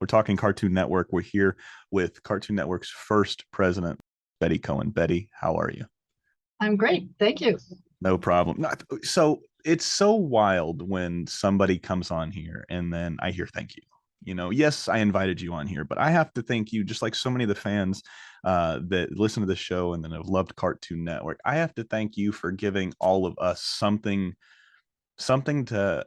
We're talking Cartoon Network. We're here with Cartoon Network's first president, Betty Cohen. Betty, how are you? I'm great. Thank you. No problem. So it's so wild when somebody comes on here and then I hear thank you. Yes, I invited you on here, but I have to thank you, just like so many of the fans that listen to the show and then have loved Cartoon Network. I have to thank you for giving all of us something to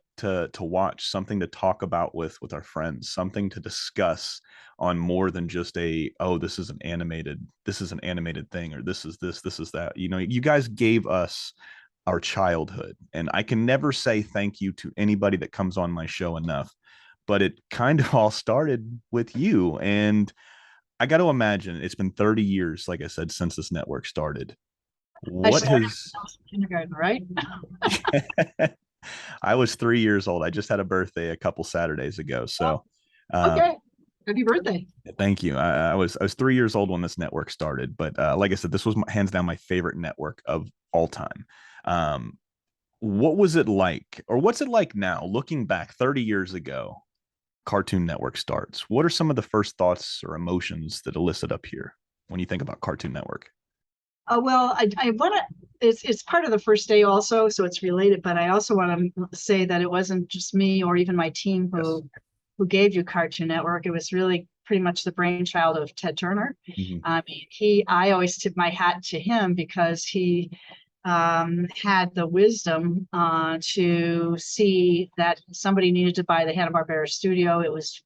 watch, something to talk about with our friends, something to discuss on more than just this is an animated thing, or this is that. You guys gave us our childhood, and I can never say thank you to anybody that comes on my show enough, but it kind of all started with you. And I got to imagine it's been 30 years, like I said, since this network started. I What started has in kindergarten, right? I was 3 years old. I just had a birthday a couple Saturdays ago. Oh, So, uh, okay. Happy birthday. thank you. I was 3 years old when this network started, but like I said, this was hands down my favorite network of all time. Um, what was it like, or what's it like now, looking back 30 years ago? Cartoon Network starts. What are some of the first thoughts or emotions that elicit up here when you think about Cartoon Network? Well, I want to. It's part of the first day also, so it's related. But I also want to say that it wasn't just me or even my team Yes. who gave you Cartoon Network. It was really pretty much the brainchild of Ted Turner. Mhm. I mean, I always tip my hat to him because he had the wisdom to see that somebody needed to buy the Hanna-Barbera studio. It was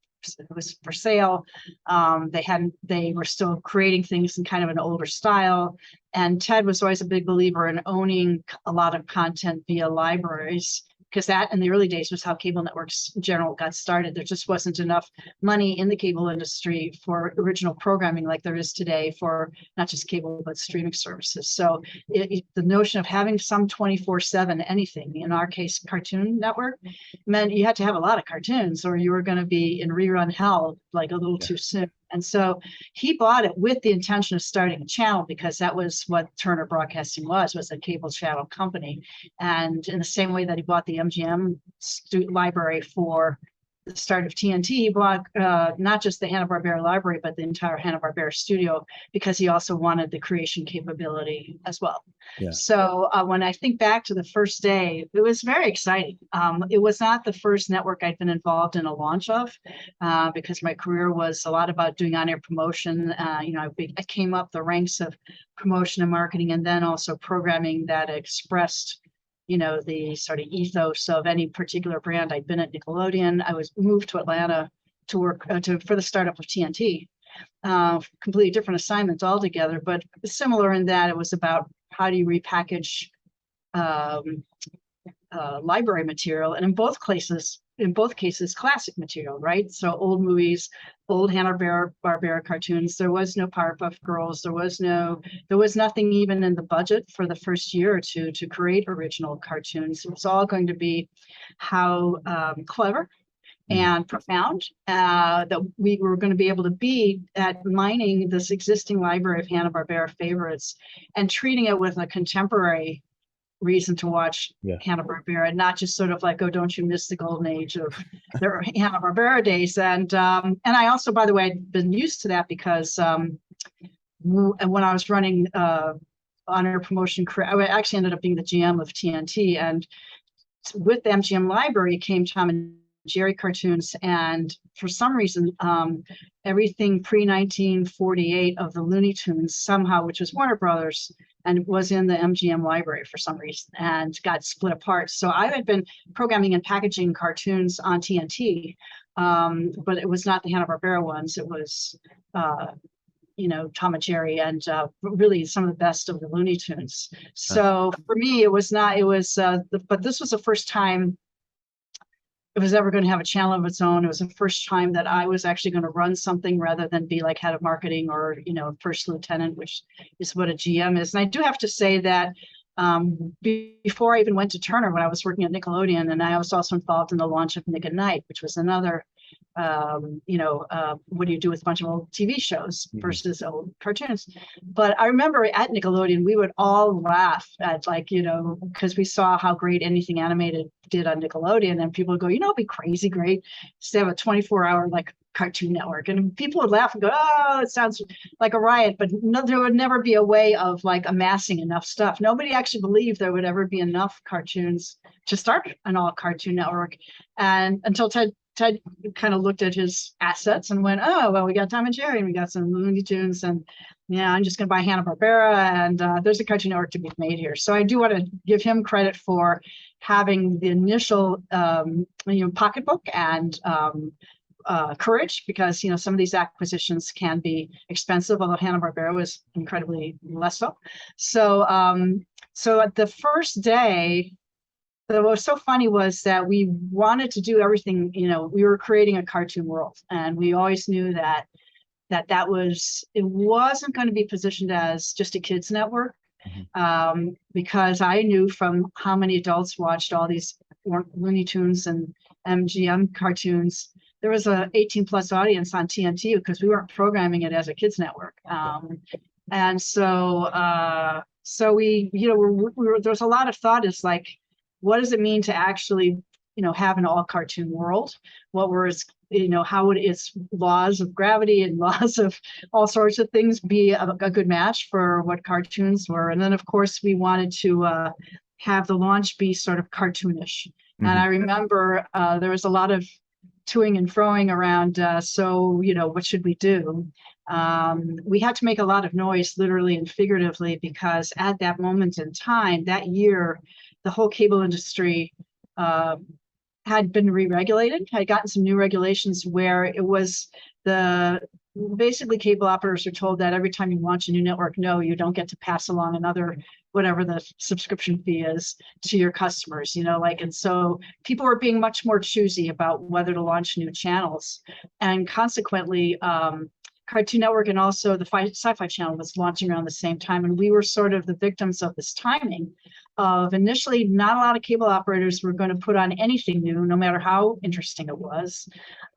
for sale. They were still creating things in kind of an older style. And Ted was always a big believer in owning a lot of content via libraries, because that in the early days was how cable networks in general got started. There just wasn't enough money in the cable industry for original programming like there is today for not just cable, but streaming services. So the notion of having some 24/7 anything, in our case, Cartoon Network, meant you had to have a lot of cartoons or you were going to be in rerun hell like a little Yeah. too soon. And so he bought it with the intention of starting a channel, because that was what Turner Broadcasting was a cable channel company. And in the same way that he bought the MGM library for the start of TNT, he bought not just the Hanna-Barbera library, but the entire Hanna-Barbera studio, because he also wanted the creation capability as well. Yeah. So when I think back to the first day, it was very exciting. It was not the first network I'd been involved in a launch of, because my career was a lot about doing on-air promotion. I came up the ranks of promotion and marketing, and then also programming that expressed the sort of ethos of any particular brand. I'd been at Nickelodeon. I was moved to Atlanta to work for the startup of TNT. Completely different assignments altogether, but similar in that it was about how do you repackage um, library material, and in both cases, classic material, right? So old movies, old Hanna-Barbera cartoons. There was no Powerpuff Girls. There was nothing even in the budget for the first year or two to create original cartoons. It was all going to be how clever Mhm. and profound that we were going to be able to be at mining this existing library of Hanna-Barbera favorites and treating it with a contemporary reason to watch Yeah. Hanna-Barbera, not just sort of like, oh, don't you miss the golden age of their Hanna-Barbera days. And I also, by the way, I'd been used to that because when I was running honor promotion career, I actually ended up being the GM of TNT. And with the MGM library came Tom and Jerry cartoons, and for some reason, everything pre-1948 of the Looney Tunes somehow, which was Warner Brothers, and was in the MGM library for some reason, and got split apart. So I had been programming and packaging cartoons on TNT, but it was not the Hanna-Barbera ones. It was Tom and Jerry, and really some of the best of the Looney Tunes. So for me, it was not. It was, but this was the first time it was ever going to have a channel of its own. It was the first time that I was actually going to run something rather than be like head of marketing or, first lieutenant, which is what a GM is. And I do have to say that before I even went to Turner, when I was working at Nickelodeon, and I was also involved in the launch of Nick at Night, which was another what do you do with a bunch of old TV shows versus old cartoons? But I remember at Nickelodeon, we would all laugh at because we saw how great anything animated did on Nickelodeon, and people would go, it'd be crazy great to have a 24-hour Cartoon Network. And people would laugh and go, oh, it sounds like a riot, but no, there would never be a way of like amassing enough stuff. Nobody actually believed there would ever be enough cartoons to start an all Cartoon Network. And until Ted kind of looked at his assets and went, oh, well, we got Tom and Jerry and we got some Looney Tunes, and yeah, I'm just going to buy Hanna-Barbera, and there's a Cartoon Network to be made here. So I do want to give him credit for having the initial, pocketbook and courage, because some of these acquisitions can be expensive, although Hanna-Barbera was incredibly less so. So at the first day, what was so funny was that we wanted to do everything, we were creating a cartoon world, and we always knew that it wasn't going to be positioned as just a kids network. Because I knew from how many adults watched all these Looney Tunes and MGM cartoons, there was a 18 plus audience on TNT because we weren't programming it as a kids network. And so we, there's a lot of thought. It's like, what does it mean to actually, have an all cartoon world? What were its, how would its laws of gravity and laws of all sorts of things be a good match for what cartoons were? And then, of course, we wanted to have the launch be sort of cartoonish. And I remember there was a lot of toing and froing around. So, what should we do? We had to make a lot of noise, literally and figuratively, because at that moment in time, that year, the whole cable industry had been re-regulated, had gotten some new regulations where it was basically cable operators are told that every time you launch a new network, no, you don't get to pass along another, whatever the subscription fee is, to your customers, and so people were being much more choosy about whether to launch new channels. And consequently, Cartoon Network and also the Sci-Fi Channel was launching around the same time. And we were sort of the victims of this timing of initially not a lot of cable operators were going to put on anything new, no matter how interesting it was.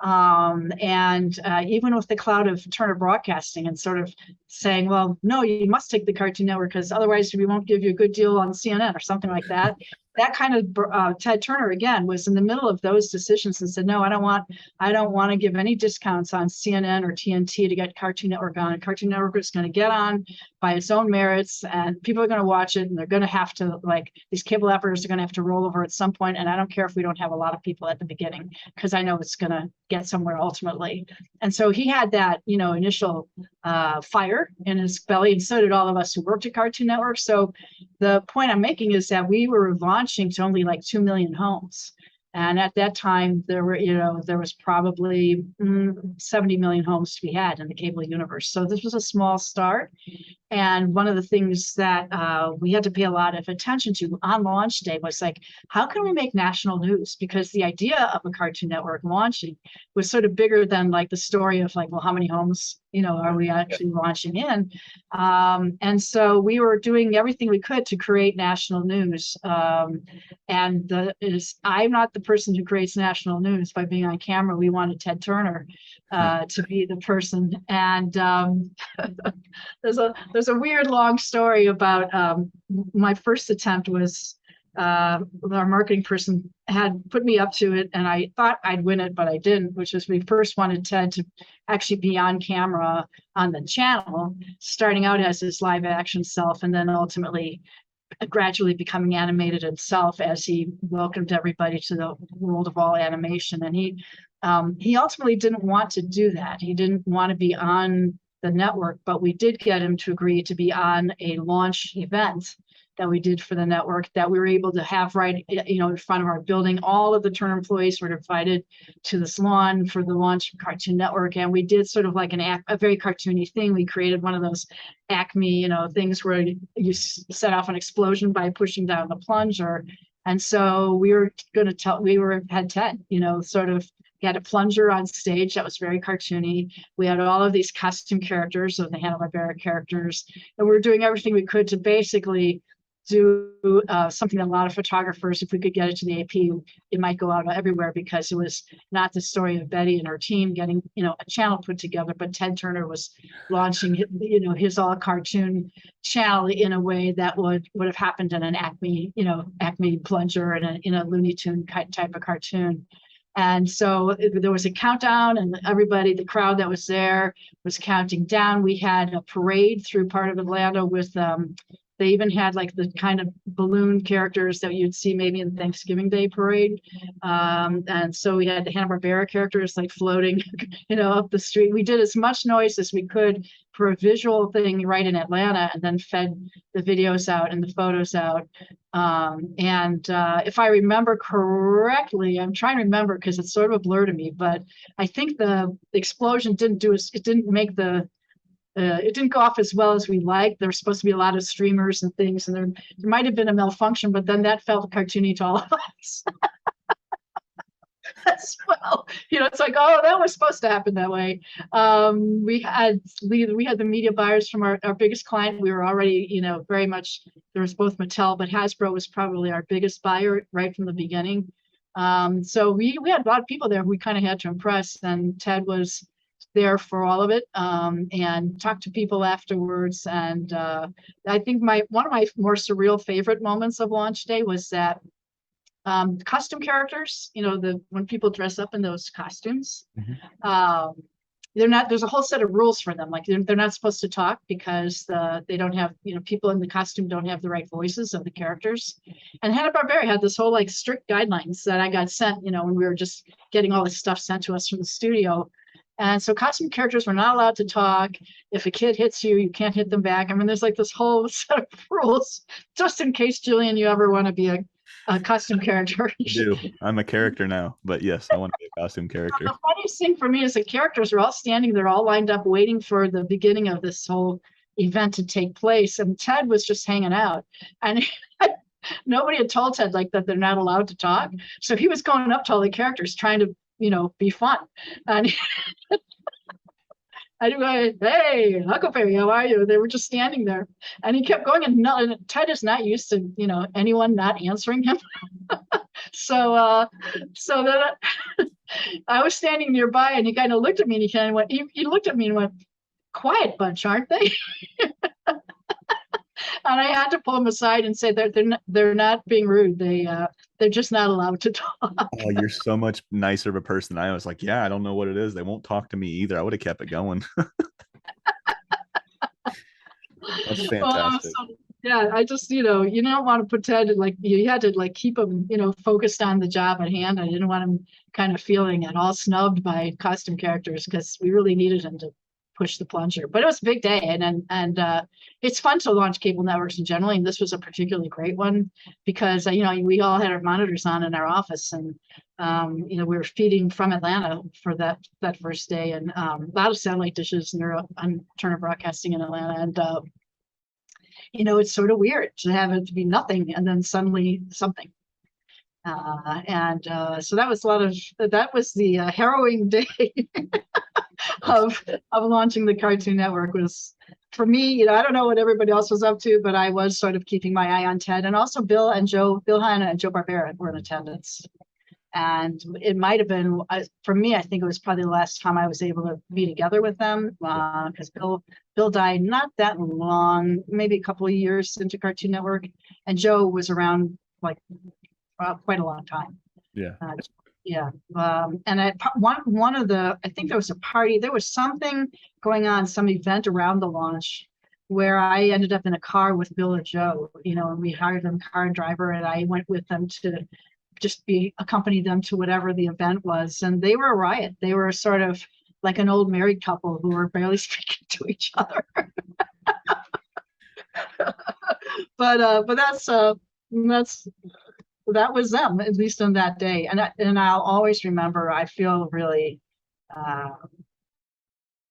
And even with the cloud of Turner Broadcasting and sort of saying, well, no, you must take the Cartoon Network because otherwise we won't give you a good deal on CNN or something like that. That kind of Ted Turner, again, was in the middle of those decisions and said, no, I don't want to give any discounts on CNN or TNT to get Cartoon Network on. And Cartoon Network is going to get on by its own merits, and people are going to watch it, and they're going to have to, these cable operators are going to have to roll over at some point. And I don't care if we don't have a lot of people at the beginning, because I know it's going to get somewhere ultimately. And so he had that, initial fire in his belly, and so did all of us who worked at Cartoon Network. So the point I'm making is that we were launching to only 2 million homes. And at that time, there was probably 70 million homes to be had in the cable universe. So this was a small start. And one of the things that we had to pay a lot of attention to on launch day was how can we make national news? Because the idea of a Cartoon Network launching was sort of bigger than the story of well, how many homes, are we actually launching in? And so we were doing everything we could to create national news. I'm not the person who creates national news by being on camera. We wanted Ted Turner to be the person. And there's a weird long story about my first attempt was our marketing person had put me up to it, and I thought I'd win it, but I didn't, which is we first wanted Ted to actually be on camera on the channel, starting out as his live action self, and then ultimately gradually becoming animated himself as he welcomed everybody to the world of all animation. And he ultimately didn't want to do that. He didn't want to be on the network, but we did get him to agree to be on a launch event that we did for the network that we were able to have right, in front of our building. All of the Turner employees were invited to this lawn for the launch of Cartoon Network. And we did sort of a very cartoony thing. We created one of those Acme, things where you set off an explosion by pushing down the plunger. And so we were going to had Ted, sort of, he had a plunger on stage that was very cartoony. We had all of these costume characters of the Hanna-Barbera characters, and we were doing everything we could to basically do something that a lot of photographers, if we could get it to the AP, it might go out everywhere, because it was not the story of Betty and her team getting, a channel put together, but Ted Turner was launching, his all cartoon channel in a way that would have happened in an Acme, Acme plunger and in a Looney Tune type of cartoon. And so there was a countdown, and everybody, the crowd that was there, was counting down. We had a parade through part of Atlanta with they even had like the kind of balloon characters that you'd see maybe in the Thanksgiving Day parade. And so we had the Hanna-Barbera characters like floating, up the street. We did as much noise as we could for a visual thing right in Atlanta, and then fed the videos out and the photos out. If I remember correctly, I'm trying to remember because it's sort of a blur to me, but I think the explosion didn't it didn't go off as well as we liked. There were supposed to be a lot of streamers and things, and there might have been a malfunction, but then that felt cartoony to all of us as well. It's like, oh, that was supposed to happen that way. We had the media buyers from our biggest client. We were already, very much, there was both Mattel, but Hasbro was probably our biggest buyer right from the beginning. So we had a lot of people there we kind of had to impress, and Ted was there for all of it, and talked to people afterwards. And I think one of my more surreal favorite moments of launch day was that costume characters, when people dress up in those costumes, there's a whole set of rules for them. Like they're not supposed to talk because they don't have, people in the costume don't have the right voices of the characters. And Hanna-Barbera had this whole like strict guidelines that I got sent, when we were just getting all this stuff sent to us from the studio. And so costume characters were not allowed to talk. If a kid hits you, you can't hit them back. I mean, there's like this whole set of rules, just in case, Julian, you ever want to be a costume character. I do. I'm a character now, but yes, I want to be a costume character. The funniest thing for me is the characters are all standing there, all lined up, waiting for the beginning of this whole event to take place. And Ted was just hanging out. And nobody had told Ted like that they're not allowed to talk. So he was going up to all the characters trying to, be fun. And I go, hey, Huckleberry, how are you? They were just standing there. And he kept going, and Ted is not used to, anyone not answering him. So then I was standing nearby, and he kind of looked at me, and he looked at me and went, quiet bunch, aren't they? And I had to pull him aside and say they're not being rude. They're just not allowed to talk. Oh, you're so much nicer of a person. I was like, yeah, I don't know what it is. They won't talk to me either. I would have kept it going. That's fantastic. Yeah, I just, you don't want to pretend like you had to like keep him, focused on the job at hand. I didn't want him kind of feeling at all snubbed by costume characters because we really needed him to push the plunger. But it was a big day, and it's fun to launch cable networks in general, and this was a particularly great one because we all had our monitors on in our office, and we were feeding from Atlanta for that first day, and a lot of satellite dishes on Turner Broadcasting in Atlanta, and it's sort of weird to have it to be nothing and then suddenly something. So that was the harrowing day of launching the Cartoon Network. Was for me, I don't know what everybody else was up to, but I was sort of keeping my eye on Ted, and also Bill, Hanna and Joe Barbera were in attendance. And it might have been, for me, I think it was probably the last time I was able to be together with them, because Bill died not that long, maybe a couple of years into Cartoon Network, and Joe was around like quite a long time. Yeah. And I think there was a party, there was something going on, some event around the launch where I ended up in a car with Bill and Joe, and we hired them car and driver, and I went with them to just accompany them to whatever the event was. And they were a riot. They were sort of like an old married couple who were barely speaking to each other. But that was them, at least on that day. And I'll always remember, I feel really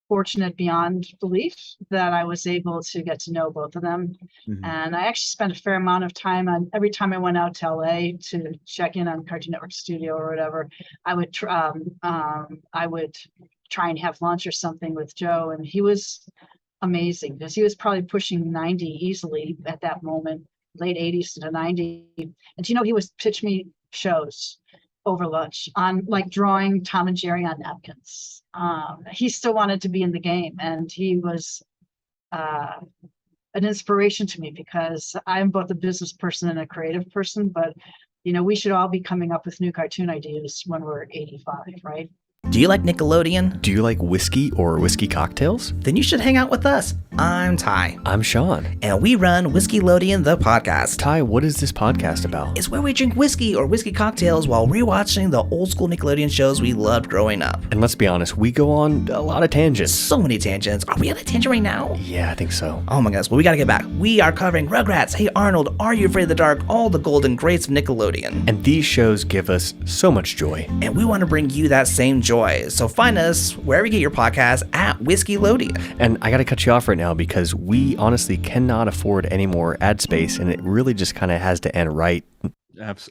fortunate beyond belief that I was able to get to know both of them. Mm-hmm. And I actually spent a fair amount of time every time I went out to LA to check in on Cartoon Network studio or whatever, I would try and have lunch or something with Joe. And he was amazing because he was probably pushing 90 easily at that moment, late 80s to 90. And he would pitch me shows over lunch on like drawing Tom and Jerry on napkins. He still wanted to be in the game, and he was an inspiration to me because I'm both a business person and a creative person, but we should all be coming up with new cartoon ideas when we're 85, right? Do you like Nickelodeon? Do you like whiskey or whiskey cocktails? Then you should hang out with us. I'm Ty. I'm Sean. And we run Whiskeylodeon, the podcast. Ty, what is this podcast about? It's where we drink whiskey or whiskey cocktails while rewatching the old school Nickelodeon shows we loved growing up. And let's be honest, we go on a lot of tangents. So many tangents. Are we on a tangent right now? Yeah, I think so. Oh my gosh, well, we gotta get back. We are covering Rugrats, Hey Arnold, Are You Afraid of the Dark, all the golden greats of Nickelodeon. And these shows give us so much joy. And we want to bring you that same joy. So find us wherever you get your podcasts at Whiskeylodeon. And I gotta cut you off right now because we honestly cannot afford any more ad space, and it really just kind of has to end right.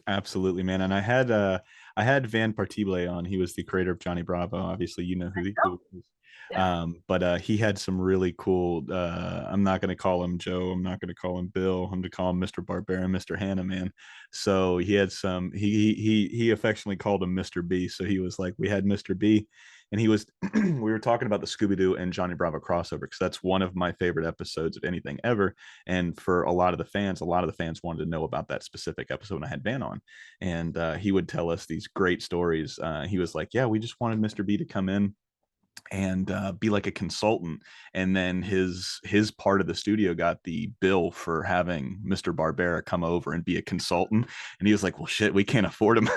Absolutely, man. And I had Van Partible on. He was the creator of Johnny Bravo. Obviously, you know who he is. But he had some really cool, I'm not going to call him Joe, I'm not going to call him Bill, I'm going to call him Mr. Barbera, Mr. Hanna, man. So he had some, he affectionately called him Mr. B. So he was like, we had Mr. B, and he was we were talking about the Scooby-Doo and Johnny Bravo crossover, because that's one of my favorite episodes of anything ever. And for a lot of the fans wanted to know about that specific episode when I had Van on. And he would tell us these great stories. He was like, yeah, we just wanted Mr. B to come in and be like a consultant, and then his part of the studio got the bill for having Mr. Barbera come over and be a consultant, and he was like, well shit, we can't afford him.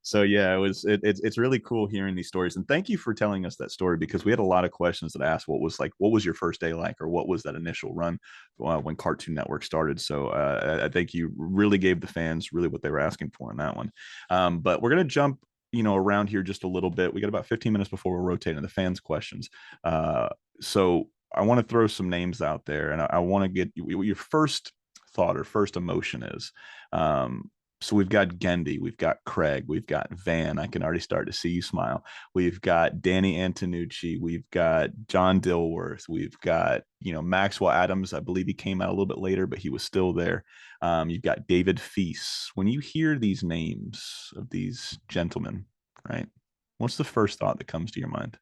So yeah, it's really cool hearing these stories, and thank you for telling us that story, because we had a lot of questions that asked what was your first day like, or what was that initial run when Cartoon Network started. So I think you really gave the fans really what they were asking for in that one. But we're gonna jump around here just a little bit. We got about 15 minutes before we're rotating the fans questions. So I want to throw some names out there, and I want to get your first thought or first emotion is. So we've got Gendy, we've got Craig, we've got Van. I can already start to see you smile. We've got Danny Antonucci, we've got John Dilworth, we've got Maxwell Adams. I believe he came out a little bit later, but he was still there. You've got David Feast. When you hear these names of these gentlemen, right, what's the first thought that comes to your mind?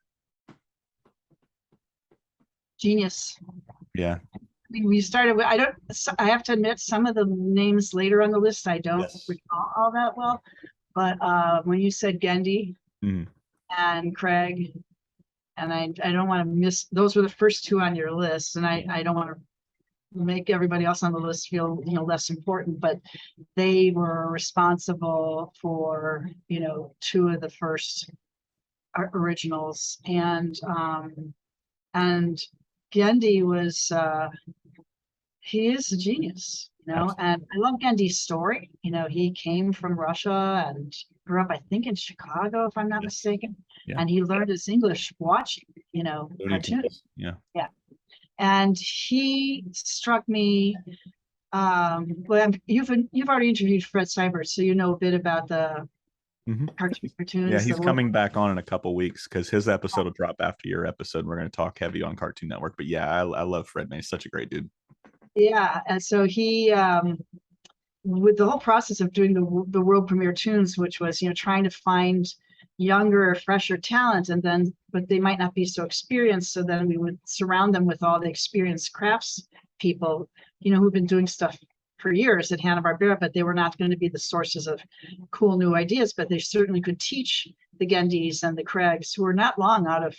Genius. Yeah. We started with, I have to admit, some of the names later on the list I don't recall all that well, but when you said Gendy and Craig, and I don't want to miss, those were the first two on your list, and I don't want to make everybody else on the list feel less important, but they were responsible for two of the first originals, and Gendy was he is a genius, and I love Gendy's story. He came from Russia and grew up, I think, in Chicago, if I'm not mistaken. Yeah. And he learned his English watching, cartoons. Yeah. And he struck me. Well, you've already interviewed Fred Seibert, so you know a bit about the cartoons. Yeah, he's coming back on in a couple weeks, because his episode will drop after your episode. We're going to talk heavy on Cartoon Network. But yeah, I love Fred, man. He's such a great dude. Yeah, and so he, with the whole process of doing the world premiere tunes, which was trying to find younger, fresher talent, but they might not be so experienced. So then we would surround them with all the experienced crafts people, who've been doing stuff for years at Hanna-Barbera, but they were not going to be the sources of cool new ideas, but they certainly could teach the Gendys and the Craigs, who were not long out of,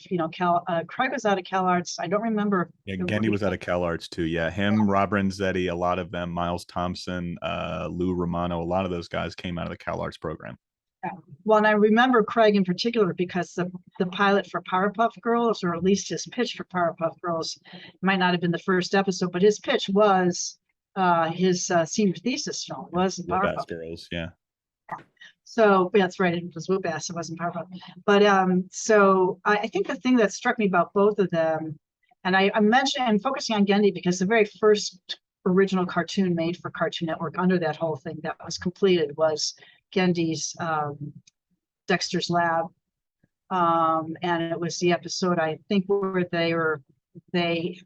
Craig was out of CalArts. I don't remember. Yeah, Gendy was out of CalArts too. Yeah, him, Rob Renzetti, a lot of them, Miles Thompson, Lou Romano, a lot of those guys came out of the CalArts program. Yeah. Well, and I remember Craig in particular because the pilot for Powerpuff Girls, or at least his pitch for Powerpuff Girls, might not have been the first episode, but his pitch was his senior thesis film was Powerpuff Girls. Yeah. So that's right, it was Whoop-Ass, it wasn't Powerpuff. But so I think the thing that struck me about both of them, and I mentioned, I'm focusing on Gendy because the very first original cartoon made for Cartoon Network under that whole thing that was completed was Gendy's Dexter's Lab. And it was the episode, I think, where they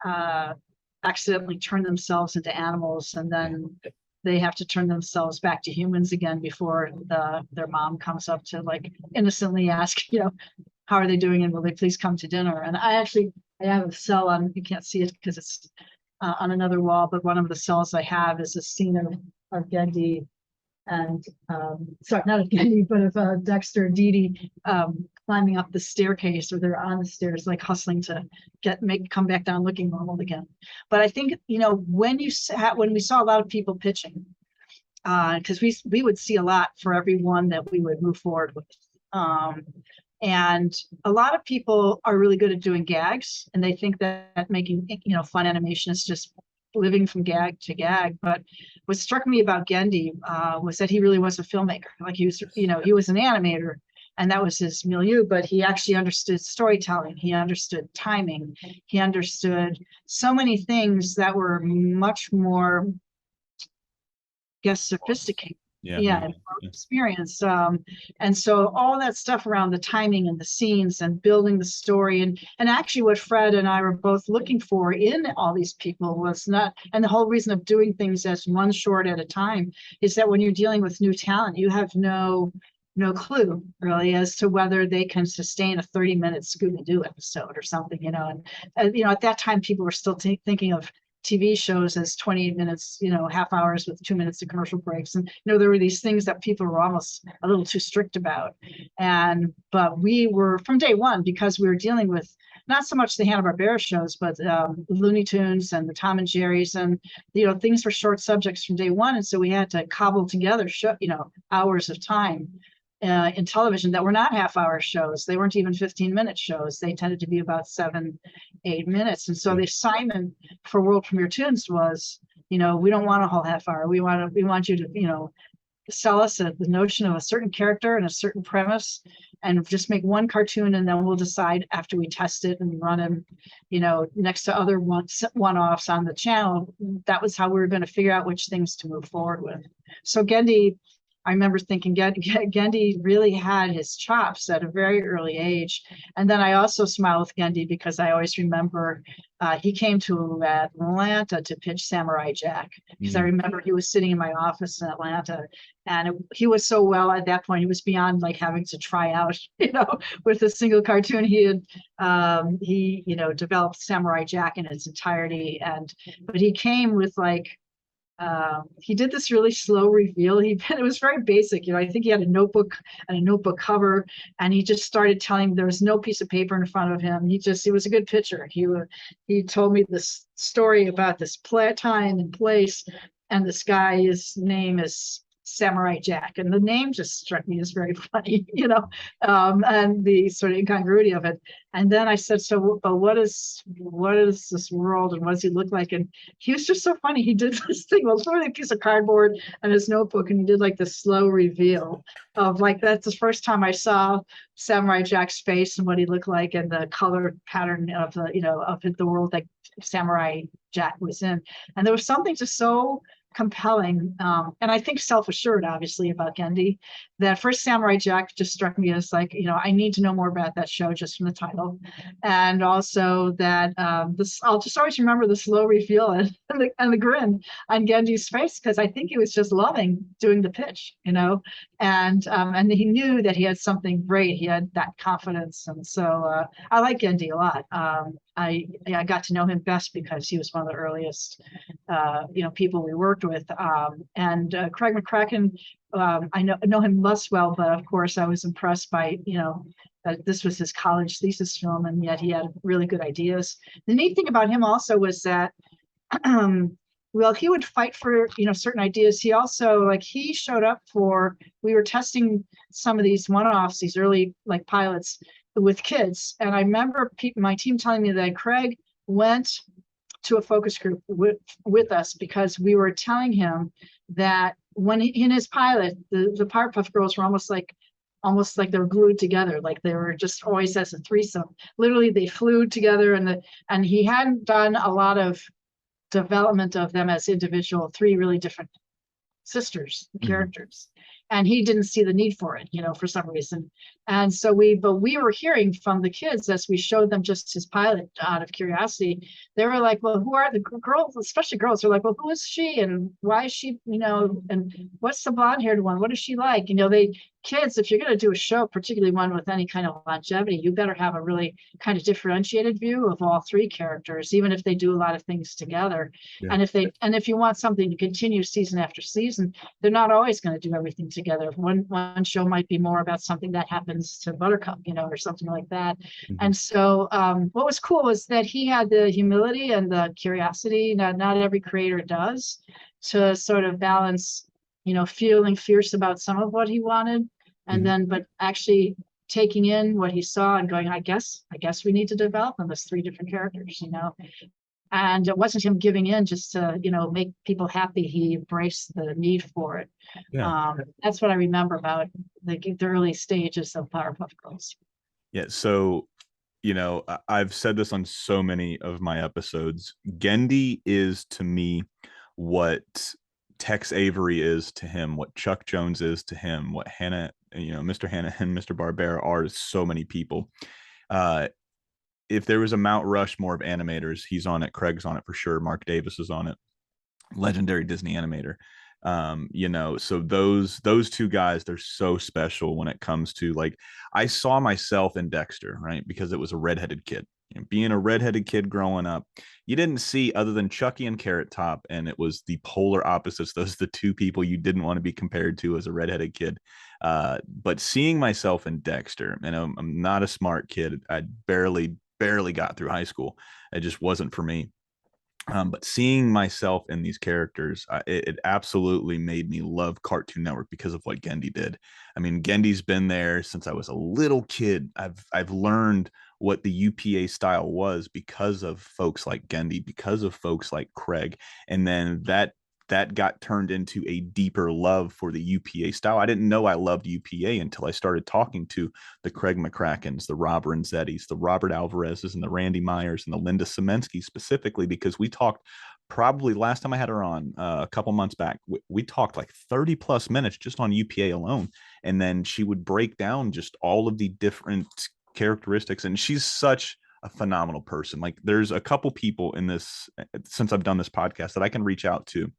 accidentally turn themselves into animals, and then they have to turn themselves back to humans again before their mom comes up to innocently ask, how are they doing, and will they please come to dinner? And I have a cell on, you can't see it because it's on another wall, but one of the cells I have is a scene of of Gendy and sorry, not of Gendy, but of Dexter and Dee Dee climbing up the staircase, or they're on the stairs, like hustling to come back down looking normal again. But I think, when we saw a lot of people pitching, because we would see a lot for every one that we would move forward with. And a lot of people are really good at doing gags, and they think that making fun animation is just living from gag to gag. But what struck me about Gendy was that he really was a filmmaker. Like he was an animator, and that was his milieu, but he actually understood storytelling. He understood timing. He understood so many things that were much more, sophisticated. Yeah, experience. And so all that stuff around the timing and the scenes and building the story, and actually what Fred and I were both looking for in all these people was not, and the whole reason of doing things as one short at a time is that when you're dealing with new talent, you have no clue really as to whether they can sustain a 30-minute Scooby-Doo episode or something, and at that time people were still thinking of TV shows as 28 minutes, half hours with 2 minutes of commercial breaks. And, there were these things that people were almost a little too strict about. But we were, from day one, because we were dealing with not so much the Hanna-Barbera shows, but Looney Tunes and the Tom and Jerry's, and, things were short subjects from day one. And so we had to cobble together, hours of time in television that were not half-hour shows. They weren't even 15-minute shows. They tended to be about 7-8 minutes. And so the assignment for World Premiere Tunes was, we don't want a whole half hour. We want you to, sell us the notion of a certain character and a certain premise, and just make one cartoon, and then we'll decide after we test it and run him, next to other one-offs on the channel. That was how we were going to figure out which things to move forward with. So Gendy, I remember thinking Gendy really had his chops at a very early age. And then I also smile with Gendy because I always remember he came to Atlanta to pitch Samurai Jack, because I remember he was sitting in my office in Atlanta, and he was so well at that point, he was beyond like having to try out, with a single cartoon. He had developed Samurai Jack in its entirety, but he came with he did this really slow reveal. It was very basic. I think he had a notebook and a notebook cover, and he just started telling, there was no piece of paper in front of him. He was a good pitcher. He told me this story about this time and place, and this guy's name is Samurai Jack, and the name just struck me as very funny, and the sort of incongruity of it. And then I said, so, but what is this world, and what does he look like? And he was just so funny. He did this thing, well, literally a piece of cardboard and his notebook, and he did like this slow reveal of that's the first time I saw Samurai Jack's face and what he looked like, and the color pattern of the world that Samurai Jack was in. And there was something just so compelling, and I think self-assured, obviously, about Gendy. That first Samurai Jack just struck me as I need to know more about that show just from the title, and also that I'll just always remember the slow reveal and the grin on Gendy's face, because I think he was just loving doing the pitch, and he knew that he had something great. He had that confidence, and so I like Gendy a lot. I got to know him best because he was one of the earliest, people we worked with. And Craig Mccracken, I know him less well, but of course I was impressed by, that this was his college thesis film, and yet he had really good ideas. The neat thing about him also was that, well, he would fight for, certain ideas. He also, he showed up we were testing some of these one-offs, these early pilots with kids. And I remember my team telling me that Craig went to a focus group with us, because we were telling him that when in his pilot, the Powerpuff Girls were almost like they were glued together, like they were just always as a threesome. Literally, they flew together, and he hadn't done a lot of development of them as individual, three really different sisters characters. And he didn't see the need for it, for some reason. And so we were hearing from the kids as we showed them just his pilot out of curiosity. They were like, well, who are the girls, especially girls? They're like, well, who is she? And why is she, and what's the blonde haired one? What is she like? kids, if you're going to do a show, particularly one with any kind of longevity, you better have a really kind of differentiated view of all three characters, even if they do a lot of things together. Yeah. And if you want something to continue season after season, they're not always going to do everything together. One show might be more about something that happens to Buttercup, or something like that. And so what was cool was that he had the humility and the curiosity. Now, not every creator does, to sort of balance, feeling fierce about some of what he wanted, and then, but actually taking in what he saw and going, I guess we need to develop them as three different characters, And it wasn't him giving in just to, make people happy. He embraced the need for it. Yeah. That's what I remember about the early stages of Powerpuff Girls. Yeah. So, I've said this on so many of my episodes. Gendy is to me what Tex Avery is to him, what Chuck Jones is to him, what Hanna, Mr. Hanna and Mr. Barbera are to so many people. If there was a Mount Rushmore of animators, he's on it. Craig's on it for sure. Mark Davis is on it. Legendary Disney animator. So those two guys, they're so special when it comes to, like, I saw myself in Dexter, right? Because it was a redheaded kid. Being a redheaded kid growing up, you didn't see other than Chucky and Carrot Top, and it was the polar opposites. Those are the two people you didn't want to be compared to as a redheaded kid. But seeing myself in Dexter, and I'm not a smart kid. I barely got through high school. It just wasn't for me. But seeing myself in these characters, it absolutely made me love Cartoon Network because of what Gendy did. I mean, Gendy's been there since I was a little kid. I've learned what the UPA style was because of folks like Gendy, because of folks like Craig, and then that got turned into a deeper love for the UPA style. I didn't know I loved UPA until I started talking to the Craig McCrackens, the Rob Renzettis, the Robert Alvarez's, and the Randy Myers, and the Linda Semensky specifically, because we talked, probably last time I had her on a couple months back, we talked like 30 plus minutes just on UPA alone. And then she would break down just all of the different characteristics. And she's such a phenomenal person. Like, there's a couple people in this, since I've done this podcast, that I can reach out to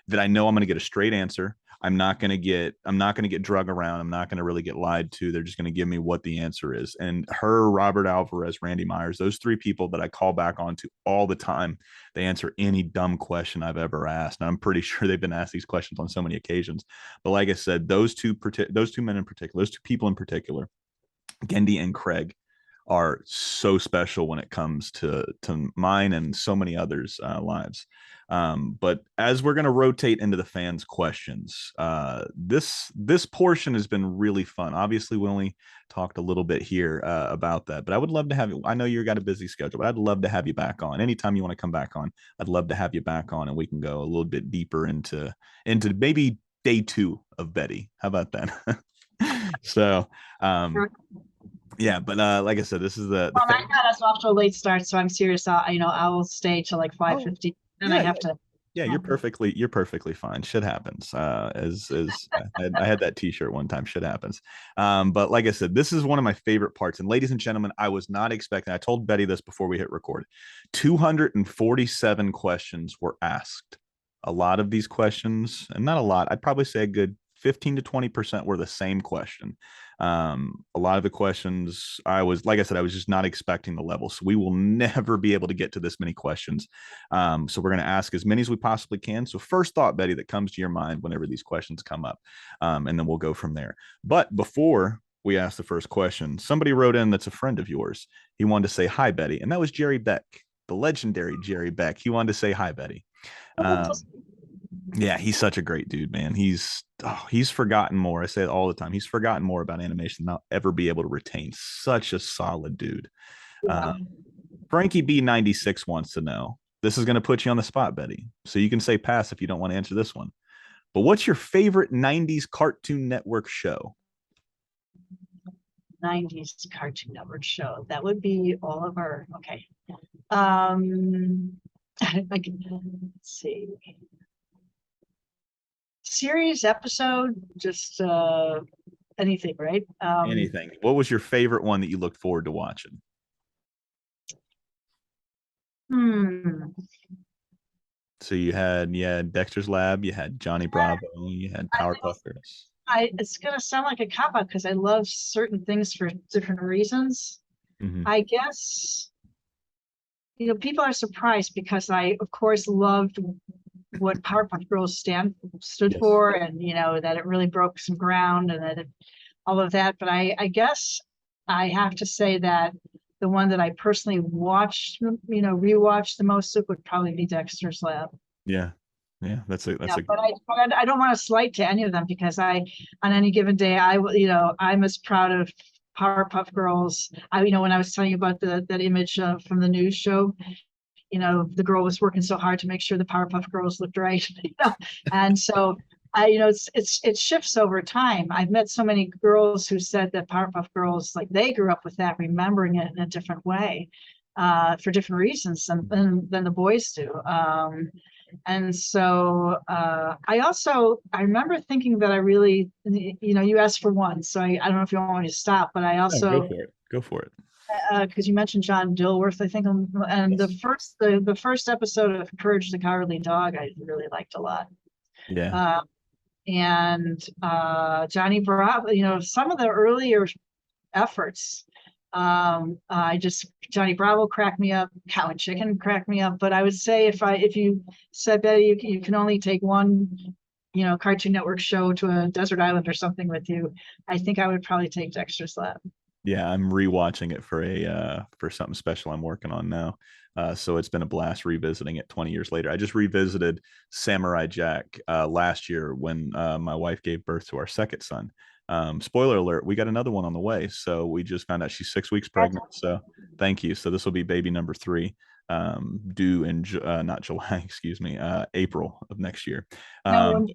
that I know I'm going to get a straight answer. I'm not going to get drug around. I'm not going to really get lied to. They're just going to give me what the answer is. And her, Robert Alvarez, Randy Myers, those three people that I call back on to all the time, they answer any dumb question I've ever asked. And I'm pretty sure they've been asked these questions on so many occasions. But like I said, those two men in particular, those two people in particular, Gendy and Craig, are so special when it comes to mine and so many others' lives. But as we're going to rotate into the fans' questions, this portion has been really fun. Obviously, we only talked a little bit here about that, but I would love to have you. I know you've got a busy schedule, but I'd love to have you back on anytime you want to come back on. I'd love to have you back on, and we can go a little bit deeper into maybe day 2 of Betty. How about that? So, yeah, but like I said, this is the well, I got us off to a late start, so I'm serious. I will stay till like 5:50, and I have to. Yeah, you're perfectly fine. Shit happens. As I had that T-shirt one time. Shit happens. But like I said, this is one of my favorite parts. And ladies and gentlemen, I was not expecting. I told Betty this before we hit record. 247 questions were asked. A lot of these questions, and not a lot, I'd probably say a good 15 to 20% were the same question. A lot of the questions, like I said, I was just not expecting the level. So we will never be able to get to this many questions. So we're going to ask as many as we possibly can. So first thought, Betty, that comes to your mind whenever these questions come up, and then we'll go from there. But before we ask the first question, somebody wrote in that's a friend of yours. He wanted to say hi, Betty. And that was Jerry Beck, the legendary Jerry Beck. He wanted to say hi, Betty. Yeah, he's such a great dude, man. He's forgotten more. I say it all the time. He's forgotten more about animation than I'll ever be able to retain. Such a solid dude. Frankie B96 wants to know. This is going to put you on the spot, Betty. So you can say pass if you don't want to answer this one. But what's your favorite 90s Cartoon Network show? 90s Cartoon Network show. That would be Oliver. Okay. Let's see. Series, episode, just anything, right? Anything. What was your favorite one that you looked forward to watching? So you had Dexter's Lab, you had Johnny Bravo, you had Powerpuff Girls. it's gonna sound like a cop out because I love certain things for different reasons. Mhm. I guess, people are surprised because I, of course, loved what Powerpuff Girls stood Yes. for, and that it really broke some ground, and that all of that. But I guess I have to say that the one that I personally watched, rewatched the most of would probably be Dexter's Lab. Yeah. Yeah. That's Yeah, a but I don't want to slight to any of them because on any given day, I'm as proud of Powerpuff Girls. When I was telling you about that image from the news show, the girl was working so hard to make sure the Powerpuff Girls looked right, and so it shifts over time. I've met so many girls who said that Powerpuff Girls, like they grew up with that, remembering it in a different way, for different reasons than the boys do. And so I remember thinking that I really, you asked for one, so I don't know if you want me to stop, but I No, also, go for it. Go for it. because you mentioned John Dilworth, I think, and Yes. the first episode of Courage the Cowardly Dog, I really liked a lot. Yeah. And Johnny Bravo, some of the earlier efforts. Johnny Bravo cracked me up, Cow and Chicken cracked me up. But I would say if you said, Betty, you can only take one, Cartoon Network show to a desert island or something with you, I think I would probably take Dexter's Lab. Yeah, I'm rewatching it for something special I'm working on now. So it's been a blast revisiting it 20 years later. I just revisited Samurai Jack last year when my wife gave birth to our second son. Spoiler alert, we got another one on the way. So we just found out she's 6 weeks pregnant. So thank you. So this will be baby number 3, due in not July, excuse me, April of next year. No,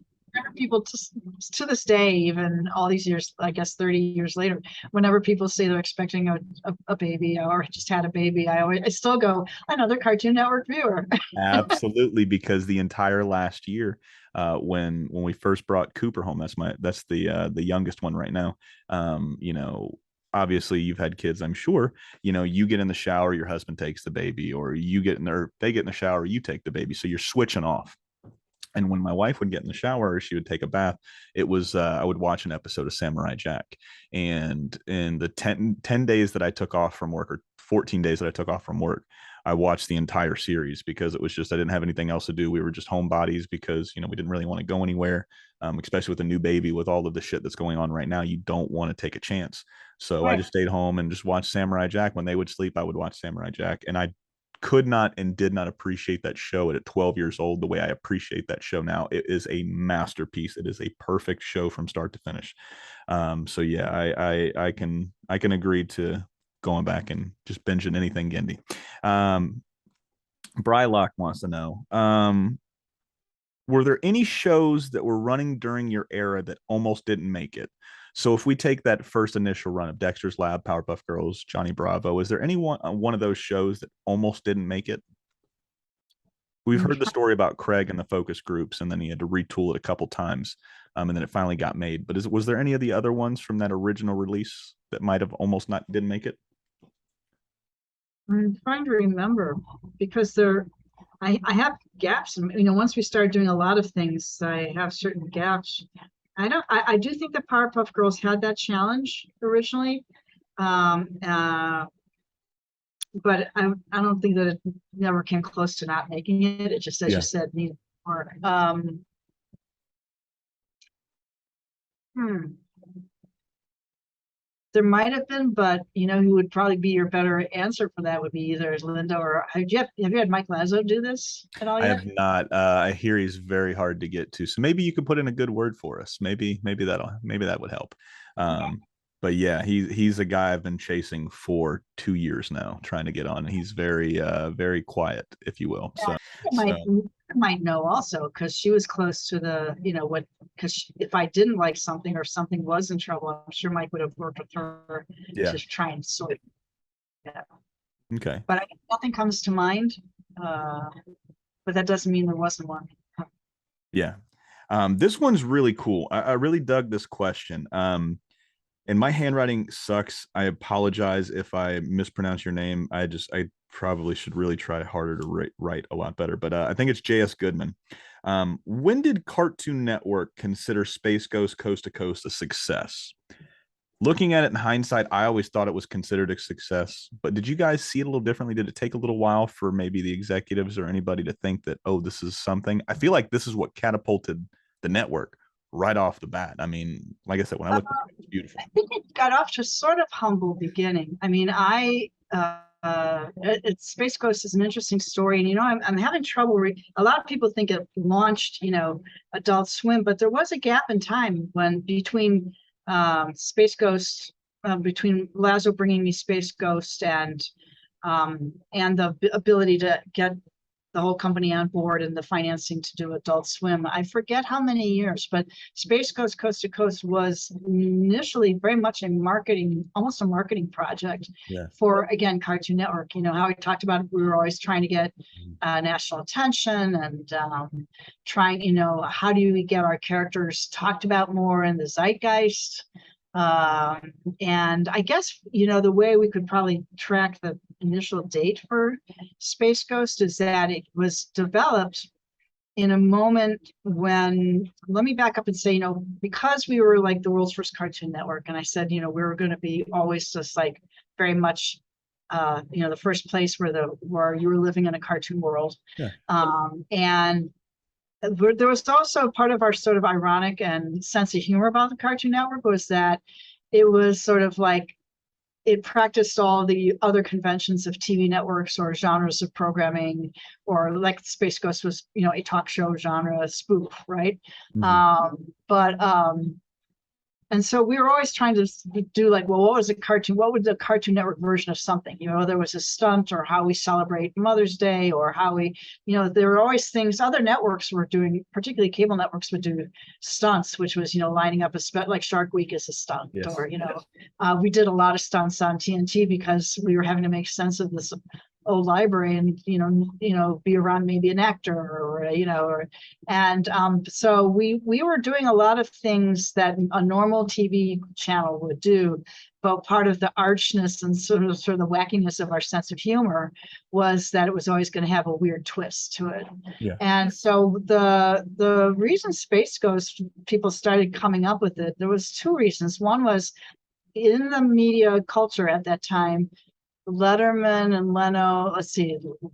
people to this day, even all these years, I guess 30 years later, whenever people say they're expecting a baby or just had a baby, I still go, another Cartoon Network viewer. Absolutely, because the entire last year, when we first brought Cooper home, that's the youngest one right now. Obviously you've had kids, I'm sure. You get in the shower, your husband takes the baby, or they get in the shower, you take the baby. So you're switching off. And when my wife would get in the shower or she would take a bath, it was I would watch an episode of Samurai Jack. And in the 10 days that I took off from work, or 14 days that I took off from work, I watched the entire series because it was just I didn't have anything else to do. We were just homebodies because we didn't really want to go anywhere, especially with a new baby, with all of the shit that's going on right now. You don't want to take a chance. So I just stayed home and just watched Samurai Jack. When they would sleep, I would watch Samurai Jack, and I could not and did not appreciate that show at 12 years old the way I appreciate that show now. It is a masterpiece. It is a perfect show from start to finish. So yeah, I can agree to going back and just binging anything Gendy. Brylock wants to know, were there any shows that were running during your era that almost didn't make it? So if we take that first initial run of Dexter's Lab, Powerpuff Girls, Johnny Bravo, is there any one of those shows that almost didn't make it? We've heard the story about Craig and the focus groups, and then he had to retool it a couple times, and then it finally got made. But was there any of the other ones from that original release that might have almost didn't make it? I'm trying to remember because I have gaps, and once we started doing a lot of things, I have certain gaps. I do think that Powerpuff Girls had that challenge originally, but I don't think that it never came close to not making it. It just, as you said, needed more. There might have been, but who would probably be your better answer for that would be either Linda or have you had Mike Lazo do this at all yet? I have not. I hear he's very hard to get to, so maybe you could put in a good word for us. Maybe that would help. But yeah, he's a guy I've been chasing for 2 years now, trying to get on. He's very very quiet, if you will. Yeah, might know also because she was close to the because if I didn't like something or something was in trouble, I'm sure Mike would have worked with her to try and sort it. Yeah. Okay. But nothing comes to mind. But that doesn't mean there wasn't one. Yeah. This one's really cool. I really dug this question. And my handwriting sucks. I apologize if I mispronounce your name. I probably should really try harder to write a lot better. But I think it's J.S. Goodman. When did Cartoon Network consider Space Ghost Coast to Coast a success? Looking at it in hindsight, I always thought it was considered a success. But did you guys see it a little differently? Did it take a little while for maybe the executives or anybody to think that, oh, this is something? I feel like this is what catapulted the network right off the bat. I mean, like I said, when I look at it, it's beautiful. I think it got off to sort of humble beginning. I mean, Space Ghost is an interesting story, and I'm having trouble. A lot of people think it launched, Adult Swim, but there was a gap in time between Space Ghost, between Lazo bringing me Space Ghost and the ability to get the whole company on board and the financing to do Adult Swim. I forget how many years, but Space Ghost Coast to Coast was initially very much almost a marketing project for, again, Cartoon Network. How we talked about it, we were always trying to get national attention and trying, how do we get our characters talked about more in the zeitgeist? And I guess, the way we could probably track the initial date for Space Ghost is that it was developed in a moment when, let me back up and say, because we were like the world's first Cartoon Network, and I said, we were going to be always just like very much, the first place where you were living in a cartoon world. Yeah. And there was also part of our sort of ironic and sense of humor about the Cartoon Network was that it was sort of like it practiced all the other conventions of TV networks or genres of programming, or like Space Ghost was, a talk show genre spoof, right? Mm-hmm. And so we were always trying to do like, well, what would the Cartoon Network version of something? There was a stunt, or how we celebrate Mother's Day, or how we, there were always things other networks were doing, particularly cable networks would do stunts, which was, lining up like Shark Week is a stunt. Yes. Or, we did a lot of stunts on TNT because we were having to make sense of this old library and be around maybe an actor so we were doing a lot of things that a normal TV channel would do, but part of the archness and sort of the wackiness of our sense of humor was that it was always going to have a weird twist to it. Yeah. And so the reason Space Ghost, people started coming up with it, there was two reasons. One was in the media culture at that time, Letterman and Leno,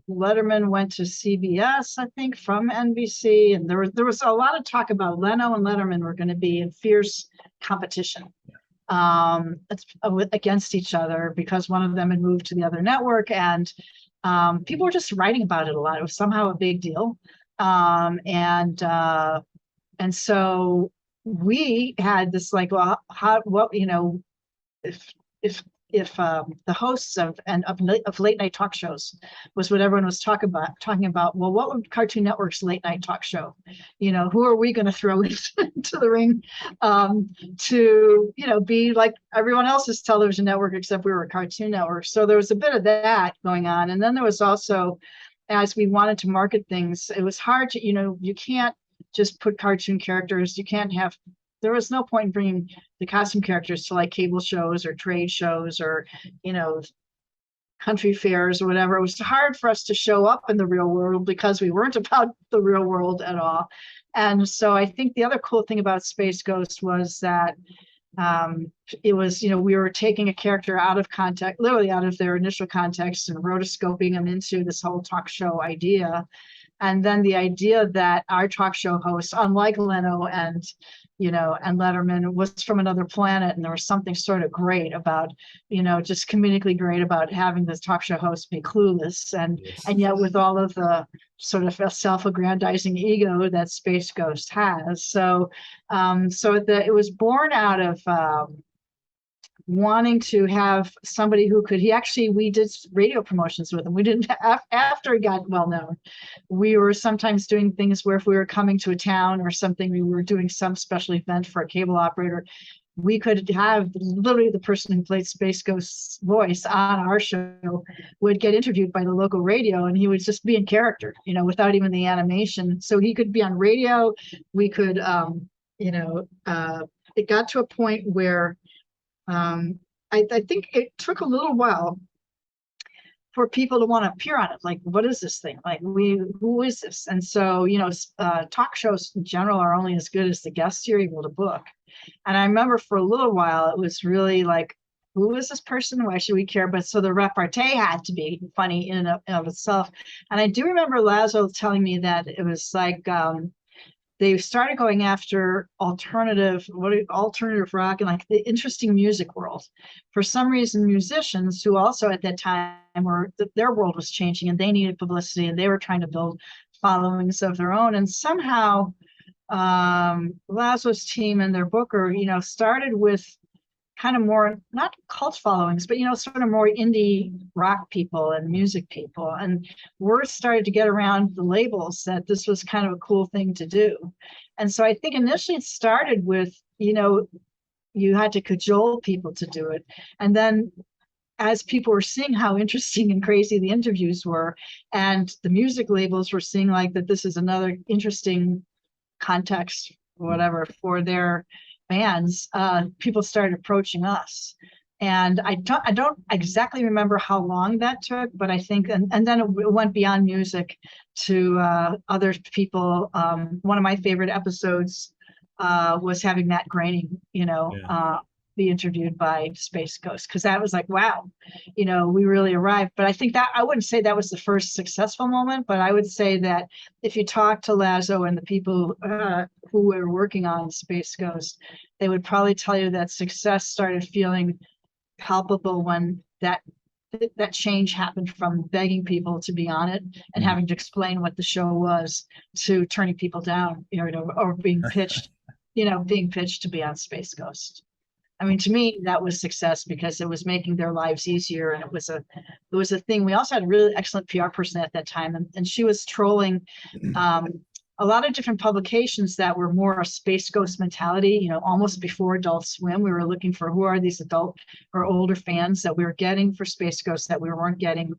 Letterman went to CBS, I think, from NBC, and there was a lot of talk about Leno and Letterman were going to be in fierce competition against each other because one of them had moved to the other network, and people were just writing about it a lot. It was somehow a big deal, and so we had this like, well, if the hosts of late night talk shows was what everyone was talking about, well, what would Cartoon Network's late night talk show? Who are we going to throw into the ring to be like everyone else's television network except we were a Cartoon Network? So there was a bit of that going on, and then there was also, as we wanted to market things, it was hard to you can't just put cartoon characters. There was no point in bringing the costume characters to like cable shows or trade shows or, country fairs or whatever. It was hard for us to show up in the real world because we weren't about the real world at all. And so I think the other cool thing about Space Ghost was that it was, we were taking a character out of context, literally out of their initial context, and rotoscoping them into this whole talk show idea. And then the idea that our talk show host, unlike Leno and Letterman, was from another planet, and there was something sort of great about, just comedically great about having this talk show host be clueless, and yet with all of the sort of self-aggrandizing ego that Space Ghost has. So, it was born out of wanting to have somebody who could, we did radio promotions with him. We didn't, after he got well known, we were sometimes doing things where if we were coming to a town or something, we were doing some special event for a cable operator, we could have literally the person who played Space Ghost's voice on our show would get interviewed by the local radio, and he would just be in character, without even the animation. So he could be on radio. We could, it got to a point where I think it took a little while for people to want to appear on it. Like, what is this thing? Like, who is this? And so, talk shows in general are only as good as the guests you're able to book. And I remember for a little while, it was really like, who is this person? Why should we care? But so the repartee had to be funny in and of itself. And I do remember Lazo telling me that it was like, they started going after alternative rock and like the interesting music world. For some reason, musicians who also at that time their world was changing and they needed publicity and they were trying to build followings of their own. And somehow Lazo's team and their booker, started with kind of more, not cult followings, but, sort of more indie rock people and music people. And word started to get around the labels that this was kind of a cool thing to do. And so I think initially it started with, you had to cajole people to do it. And then as people were seeing how interesting and crazy the interviews were, and the music labels were seeing like that this is another interesting context, whatever, for their bands, people started approaching us. And I don't exactly remember how long that took, but I think, and then it went beyond music to other people. One of my favorite episodes was having Matt Groening, be interviewed by Space Ghost, because that was like, wow, we really arrived. But I think that I wouldn't say that was the first successful moment, but I would say that if you talk to Lazo and the people who were working on Space Ghost, they would probably tell you that success started feeling palpable when that change happened from begging people to be on it and having to explain what the show was to turning people down, or being pitched, to be on Space Ghost. I mean, to me, that was success because it was making their lives easier, and it was a thing. We also had a really excellent PR person at that time, and she was trolling a lot of different publications that were more a Space Ghost mentality. Almost before Adult Swim, we were looking for who are these adult or older fans that we were getting for Space Ghost that we weren't getting,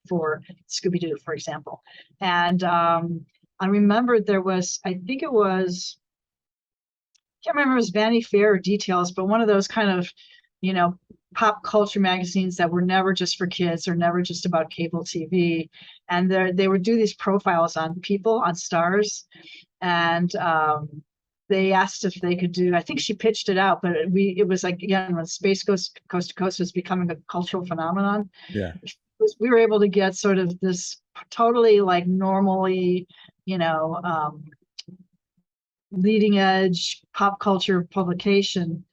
for Scooby-Doo, for example. And I remember there was, I think it was, can't remember if it was Vanity Fair or Details, but one of those kind of, pop culture magazines that were never just for kids or never just about cable TV. And they would do these profiles on people, on stars. And they asked if they could do, I think she pitched it out, but it was like, again, when Space Ghost Coast to Coast was becoming a cultural phenomenon. Yeah. We were able to get sort of this totally like normally, leading edge pop culture publication,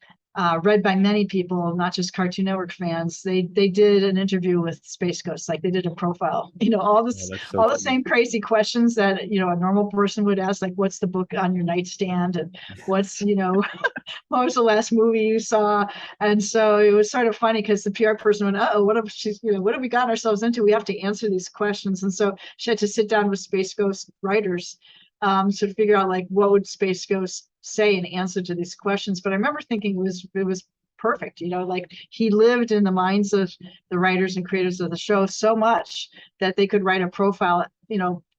read by many people, not just Cartoon Network fans. They did an interview with Space Ghost, like they did a profile. All this, all the same crazy questions that a normal person would ask, like what's the book on your nightstand, and what's what was the last movie you saw? And so it was sort of funny because the PR person went, "Uh-oh, what have we gotten ourselves into? We have to answer these questions." And so she had to sit down with Space Ghost writers to figure out like what would Space Ghost say in answer to these questions. But I remember thinking it was perfect, like he lived in the minds of the writers and creators of the show so much that they could write a profile,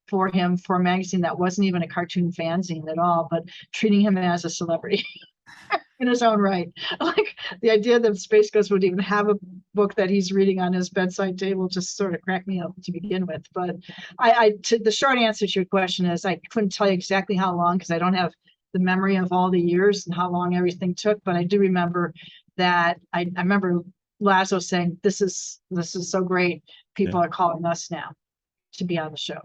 for him for a magazine that wasn't even a cartoon fanzine at all, but treating him as a celebrity in his own right. Like the idea that Space Ghost would even have a book that he's reading on his bedside table just sort of cracked me up to begin with. But the short answer to your question is I couldn't tell you exactly how long because I don't have the memory of all the years and how long everything took. But I do remember that I remember Lazo saying, this is so great. People are calling us now to be on the show.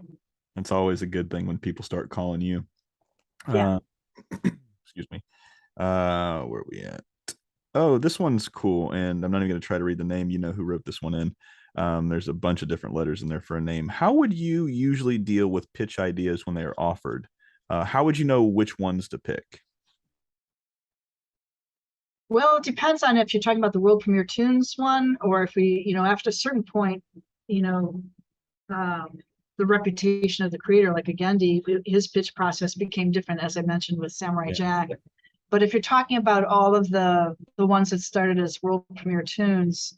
It's always a good thing when people start calling you. Yeah. Excuse me. Where are we at? Oh, this one's cool, and I'm not even going to try to read the name. You know who wrote this one in. There's a bunch of different letters in there for a name. How would you usually deal with pitch ideas when they are offered? How would you know which ones to pick? Well, it depends on if you're talking about the World Premiere Tunes one, or if we, after a certain point, the reputation of the creator, like Agendi, his pitch process became different, as I mentioned with Samurai Jack. But if you're talking about all of the ones that started as World Premiere Tunes,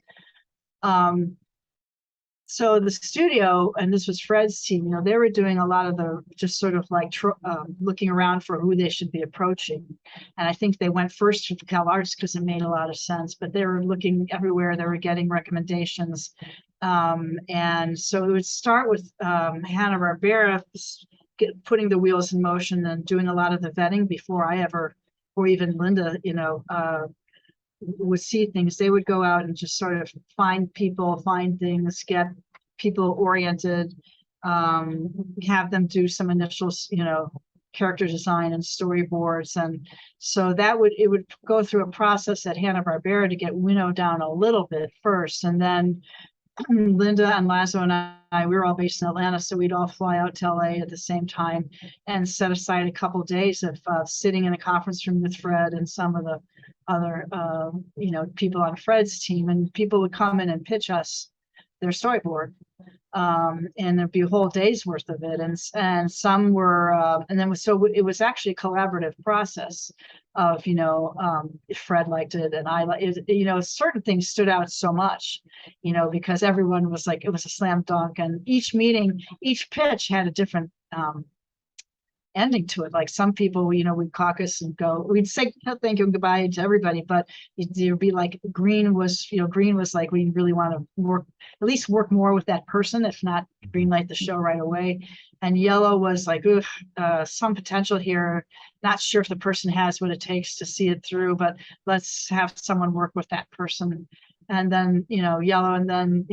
so the studio, and this was Fred's team, they were doing a lot of the just sort of like looking around for who they should be approaching. And I think they went first to Cal Arts because it made a lot of sense, but they were looking everywhere. They were getting recommendations. And so it would start with Hanna-Barbera putting the wheels in motion and doing a lot of the vetting before or even Linda, would see things. They would go out and just sort of find people, find things, get people oriented, have them do some initial, character design and storyboards. And so it would go through a process at Hanna-Barbera to get winnowed down a little bit first. And then Linda and Lazo and I, we were all based in Atlanta, so we'd all fly out to LA at the same time and set aside a couple of days of sitting in a conference room with Fred and some of the other, people on Fred's team, and people would come in and pitch us their storyboard. And there'd be a whole day's worth of it. And some were, and then so it was actually a collaborative process of, Fred liked it and I like it, certain things stood out so much, because everyone was like, it was a slam dunk, and each pitch had a different, ending to it. Like some people, we'd caucus and we'd say thank you and goodbye to everybody, but there'd be like green was like, we really want to work more with that person, if not green light the show right away. And yellow was like, some potential here. Not sure if the person has what it takes to see it through, but let's have someone work with that person. And then, yellow, and then,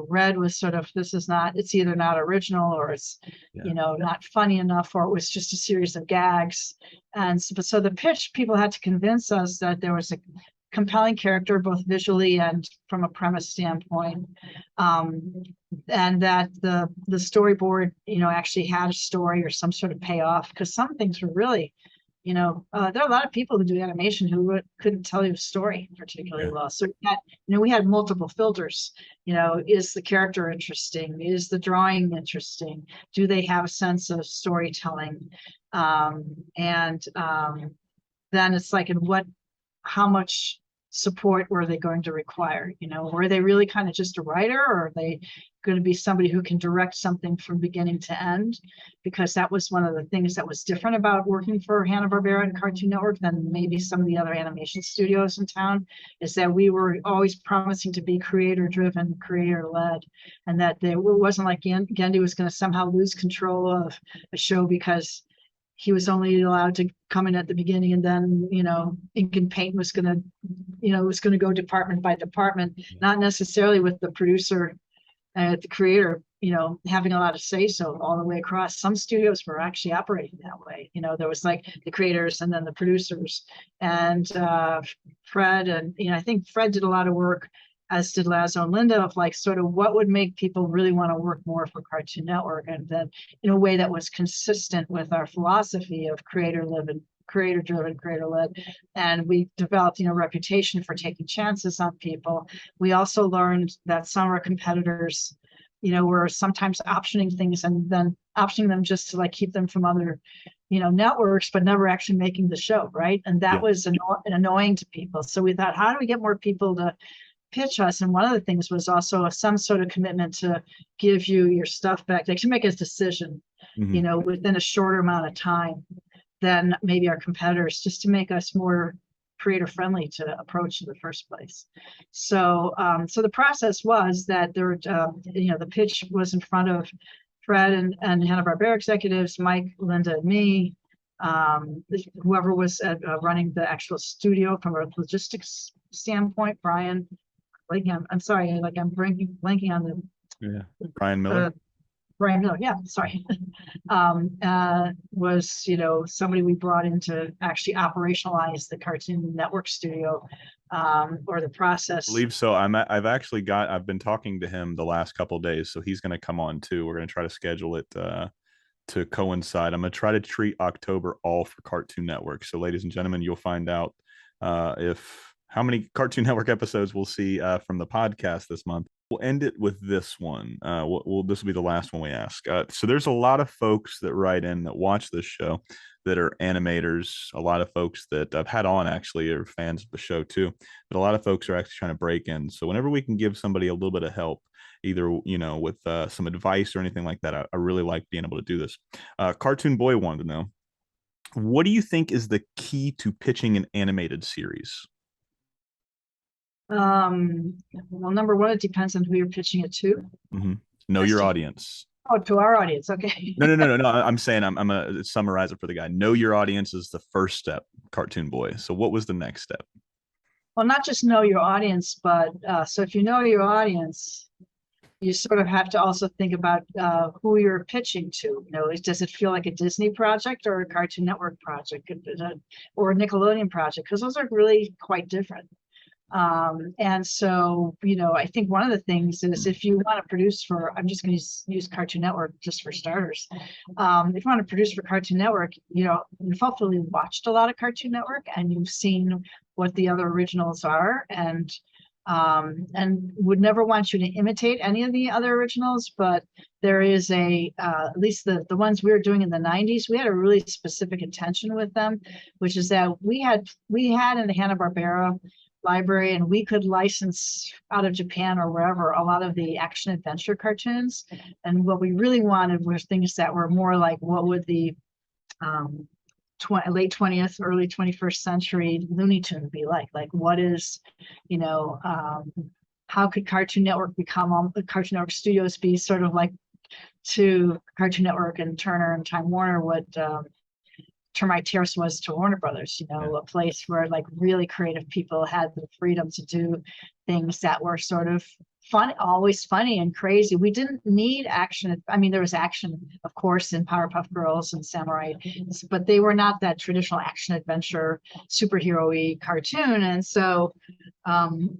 red was sort of, it's either not original or it's, not funny enough, or it was just a series of gags. And so the pitch, people had to convince us that there was a compelling character, both visually and from a premise standpoint. And that the storyboard, actually had a story or some sort of payoff, because some things were really, there are a lot of people who do animation who couldn't tell you a story particularly well. So we had multiple filters. Is the character interesting? Is the drawing interesting? Do they have a sense of storytelling? And then it's like, how much support were they going to require? Were they really kind of just a writer, or are they going to be somebody who can direct something from beginning to end? Because that was one of the things that was different about working for Hanna-Barbera and Cartoon Network than maybe some of the other animation studios in town, is that we were always promising to be creator-driven, creator-led, and that it wasn't like Genndy was going to somehow lose control of a show because he was only allowed to come in at the beginning, and then, ink and paint was going to go department by department, not necessarily with the producer, the creator, having a lot of say so all the way across. Some studios were actually operating that way. There was like the creators and then the producers, and Fred, and, I think Fred did a lot of work, as did Lazo and Linda, of like sort of what would make people really want to work more for Cartoon Network, and then in a way that was consistent with our philosophy of creator-driven, creator-led. And we developed, a reputation for taking chances on people. We also learned that some of our competitors, were sometimes optioning things and then optioning them just to like keep them from other, networks, but never actually making the show, right? And that was annoying to people. So we thought, how do we get more people to pitch us? And one of the things was also some sort of commitment to give you your stuff back, like to make a decision, within a shorter amount of time than maybe our competitors, just to make us more creator friendly to approach in the first place. So, so the process was that the pitch was in front of Fred and Hanna-Barbera executives, Mike, Linda, and me, whoever was running the actual studio from a logistics standpoint, Brian. I'm sorry, I'm blanking on Brian Miller. Brian Miller, sorry. Was somebody we brought in to actually operationalize the Cartoon Network studio, or the process. I believe so. I've been talking to him the last couple of days, so he's going to come on too. We're going to try to schedule it to coincide. I'm going to try to treat October all for Cartoon Network. So, ladies and gentlemen, you'll find out how many Cartoon Network episodes we'll see from the podcast this month. We'll end it with this one. This will be the last one we ask. So there's a lot of folks that write in that watch this show that are animators. A lot of folks that I've had on actually are fans of the show too. But a lot of folks are actually trying to break in. So whenever we can give somebody a little bit of help either, with some advice or anything like that. I really like being able to do this. Cartoon Boy wanted to know, what do you think is the key to pitching an animated series? Well, number one, it depends on who you're pitching it to. Mm-hmm. Know your audience. Oh, to our audience. Okay. No. I'm saying I'm a summarizer for the guy. Know your audience is the first step, Cartoon Boy. So what was the next step? Well, not just know your audience, but so if you know your audience, you sort of have to also think about who you're pitching to. Does it feel like a Disney project or a Cartoon Network project or a Nickelodeon project? Because those are really quite different. And so, I think one of the things is if you want to produce I'm just going to use Cartoon Network just for starters. If you want to produce for Cartoon Network, you've hopefully watched a lot of Cartoon Network and you've seen what the other originals are, and would never want you to imitate any of the other originals, but there is at least the ones we were doing in the 90s, we had a really specific intention with them, which is that we had in the Hanna-Barbera library, and we could license out of Japan or wherever a lot of the action adventure cartoons. And what we really wanted were things that were more like what would the late 20th, early 21st century Looney Tune be like? Like, what is, how could Cartoon Network Cartoon Network Studios be sort of like to Cartoon Network and Turner and Time Warner what Termite Terrace was to Warner Brothers, a place where like really creative people had the freedom to do things that were sort of fun, always funny and crazy. We didn't need action. I mean, there was action, of course, in Powerpuff Girls and Samurai, but they were not that traditional action adventure superhero-y cartoon. And so,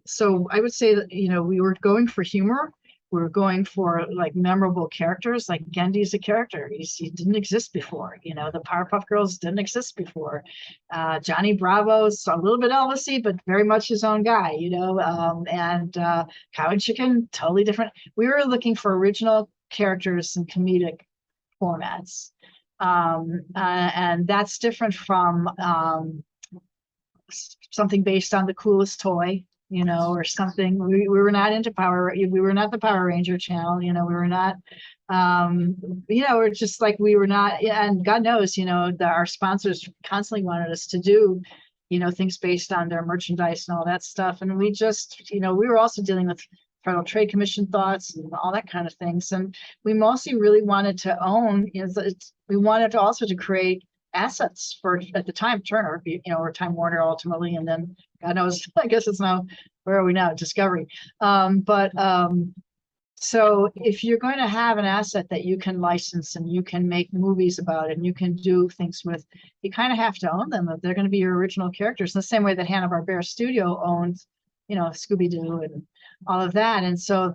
so I would say that, we were going for humor. We were going for like memorable characters. Like Gendy's a character. He didn't exist before. The Powerpuff Girls didn't exist before. Johnny Bravo's a little bit Elvis-y, but very much his own guy, and Cow and Chicken, totally different. We were looking for original characters and comedic formats. And that's different from something based on the coolest toy, or something. We were not into we were not the Power Ranger channel, we were not, we're just like, we were not, and God knows, our sponsors constantly wanted us to do, things based on their merchandise and all that stuff. And we just, we were also dealing with Federal Trade Commission thoughts and all that kind of things. And we mostly really wanted to own, we wanted to also to create assets for, at the time, Turner, or Time Warner ultimately, and then God knows, I guess it's now, where are we now? Discovery. So if you're going to have an asset that you can license and you can make movies about and you can do things with, you kind of have to own them if they're going to be your original characters, in the same way that Hanna-Barbera Studio owns, Scooby-Doo and all of that. And so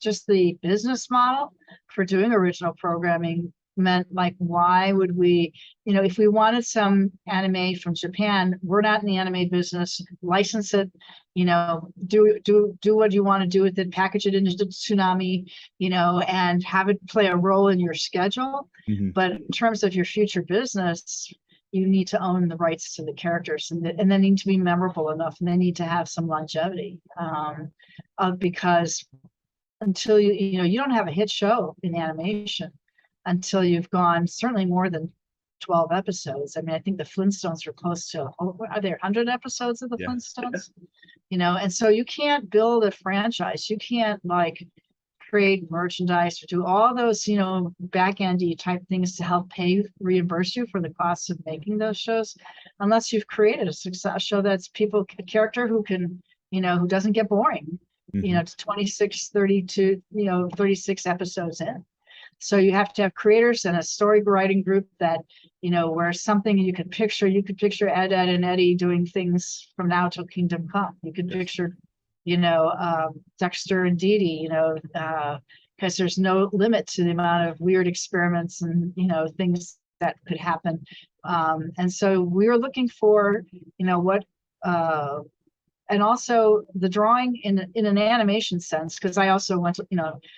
just the business model for doing original programming meant, like, why would we, if we wanted some anime from Japan, we're not in the anime business, license it, do what you want to do with it, package it into Tsunami, and have it play a role in your schedule. Mm-hmm. But in terms of your future business, you need to own the rights to the characters, and they need to be memorable enough, and they need to have some longevity, because until you don't have a hit show in animation until you've gone certainly more than 12 episodes. I mean, I think the Flintstones are close to, are there 100 episodes of the Flintstones? And so you can't build a franchise. You can't like create merchandise or do all those, back-endy type things to help reimburse you for the costs of making those shows, unless you've created a success show that's a character who can, who doesn't get boring, to 26, 32, 36 episodes in. So you have to have creators and a story writing group that, where something you could picture Ed, Ed, and Eddie doing things from now till Kingdom Come. You could picture, Dexter and Dee Dee, because there's no limit to the amount of weird experiments and, things that could happen. And so we were looking for, what and also the drawing in an animation sense, because I also went to,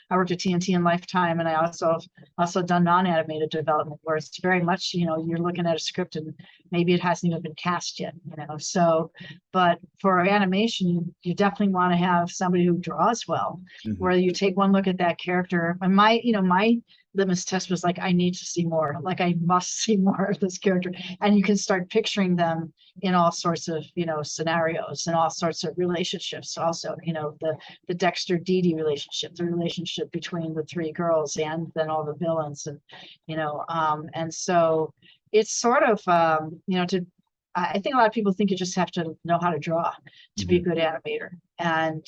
I worked at TNT and Lifetime, and I also done non-animated development where it's very much, you're looking at a script and maybe it hasn't even been cast yet, so, but for animation, you definitely want to have somebody who draws well, where you take one look at that character. And my litmus test was like, I need to see more, like I must see more of this character. And you can start picturing them in all sorts of, scenarios and all sorts of relationships. Also, the Dexter Dee Dee relationship, the relationship between the three girls and then all the villains. And, and so it's sort of, I think a lot of people think you just have to know how to draw to be a good animator. And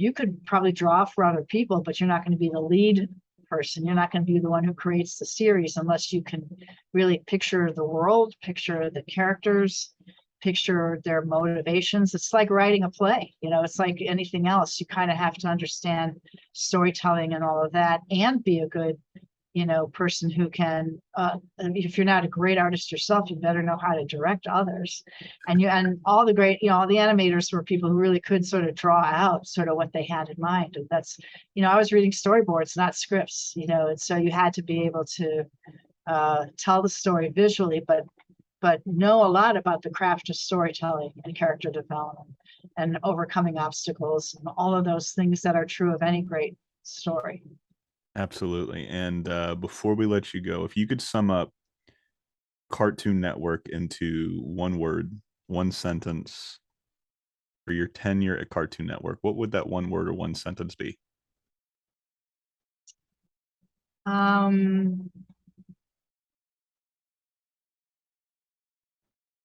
you could probably draw for other people, but you're not going to be the lead person. You're not going to be the one who creates the series unless you can really picture the world, picture the characters, picture their motivations. It's like writing a play, it's like anything else. You kind of have to understand storytelling and all of that, and be a good person who can, if you're not a great artist yourself, you better know how to direct others. And all the great, all the animators were people who really could sort of draw out sort of what they had in mind. And that's, I was reading storyboards, not scripts, and so you had to be able to tell the story visually, but know a lot about the craft of storytelling and character development and overcoming obstacles and all of those things that are true of any great story. Absolutely. And before we let you go, if you could sum up Cartoon Network into one word, one sentence for your tenure at Cartoon Network, what would that one word or one sentence be?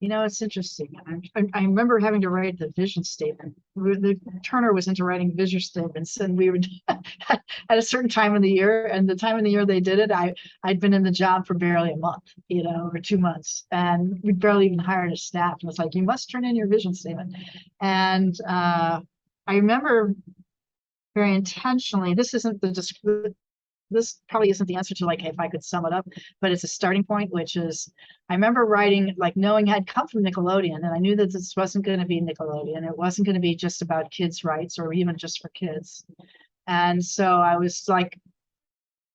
It's interesting. I remember having to write the vision statement. Turner was into writing vision statements, and we would at a certain time of the year, and the time of the year they did it, I'd been in the job for barely a month, or 2 months, and we'd barely even hired a staff. And it's like, you must turn in your vision statement. And I remember very intentionally, this probably isn't the answer to like if I could sum it up, but it's a starting point, which is I remember writing, like knowing I'd come from Nickelodeon, and I knew that this wasn't going to be Nickelodeon. It wasn't going to be just about kids' rights or even just for kids. And so I was like,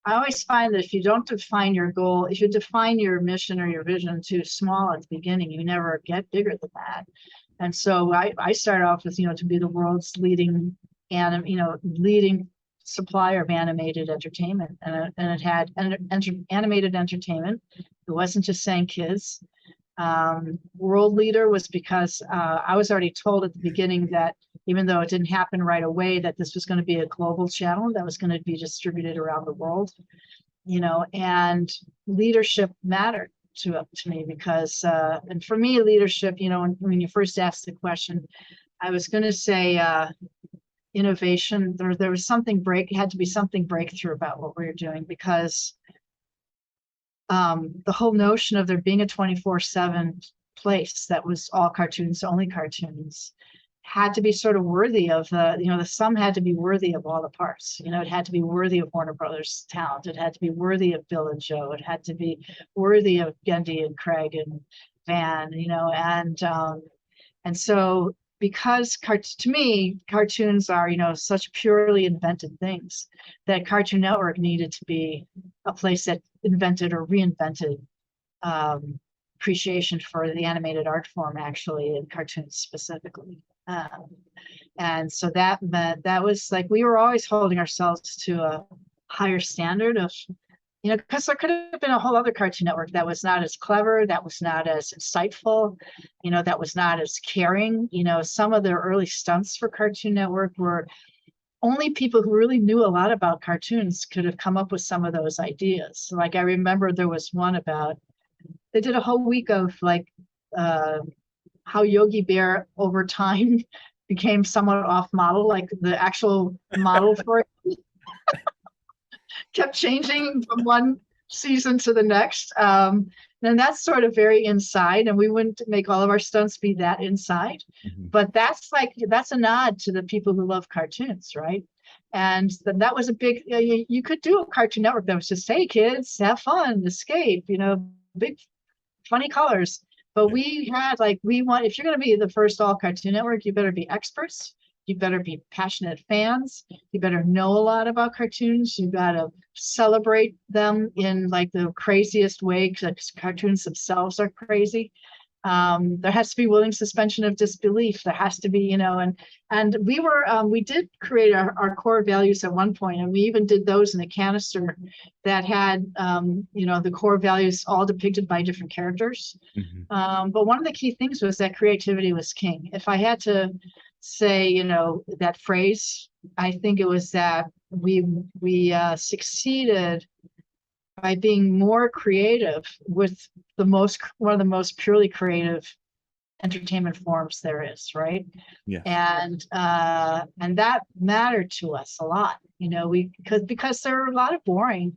I always find that if you don't define your goal, if you define your mission or your vision too small at the beginning, you never get bigger than that. And so I started off with, to be the world's leading leading supplier of animated entertainment, and it had animated entertainment. It wasn't just saying kids. World leader was because I was already told at the beginning that even though it didn't happen right away, that this was going to be a global channel that was going to be distributed around the world, and leadership mattered to me because, and for me, leadership, when you first asked the question, I was going to say, innovation. There was had to be something breakthrough about what we were doing, because the whole notion of there being a 24/7 place that was all cartoons, only cartoons, had to be sort of worthy of the sum had to be worthy of all the parts. It had to be worthy of Warner Brothers talent. It had to be worthy of Bill and Joe. It had to be worthy of Gendy and Craig and Van, and so, because to me, cartoons are, such purely invented things, that Cartoon Network needed to be a place that invented or reinvented appreciation for the animated art form, actually, and cartoons specifically. And so that meant that was like, we were always holding ourselves to a higher standard of, because there could have been a whole other Cartoon Network that was not as clever, that was not as insightful, that was not as caring. Some of the early stunts for Cartoon Network were only people who really knew a lot about cartoons could have come up with some of those ideas. Like I remember there was one about, they did a whole week of like how Yogi Bear over time became somewhat off model, like the actual model for it kept changing from one season to the next. And that's sort of very inside, and we wouldn't make all of our stunts be that inside. But that's a nod to the people who love cartoons, right? And that was a big, you could do a Cartoon Network that was just, hey kids, have fun, escape, big funny colors. But Yeah. we had like, we want, if you're going to be the first all Cartoon Network, you better be experts. You better be passionate fans. You better know a lot about cartoons. You got to celebrate them in like the craziest way, because cartoons themselves are crazy. There has to be willing suspension of disbelief. There has to be, and we did create our core values at one point, and we even did those in a canister that had, the core values all depicted by different characters. But one of the key things was that creativity was king. If I had to say, that phrase, I think it was that we succeeded by being more creative with one of the most purely creative entertainment forms there is, right? Yes. And that mattered to us a lot, because there are a lot of boring,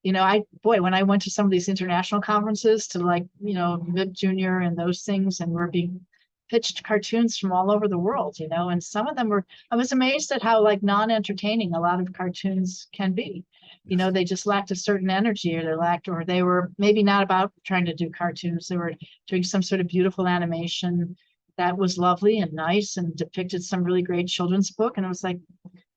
when I went to some of these international conferences to like, Mid Junior and those things, and we're being pitched cartoons from all over the world, and some of them I was amazed at how like non-entertaining a lot of cartoons can be. They just lacked a certain energy, or they were maybe not about trying to do cartoons. They were doing some sort of beautiful animation that was lovely and nice and depicted some really great children's book. And it was like,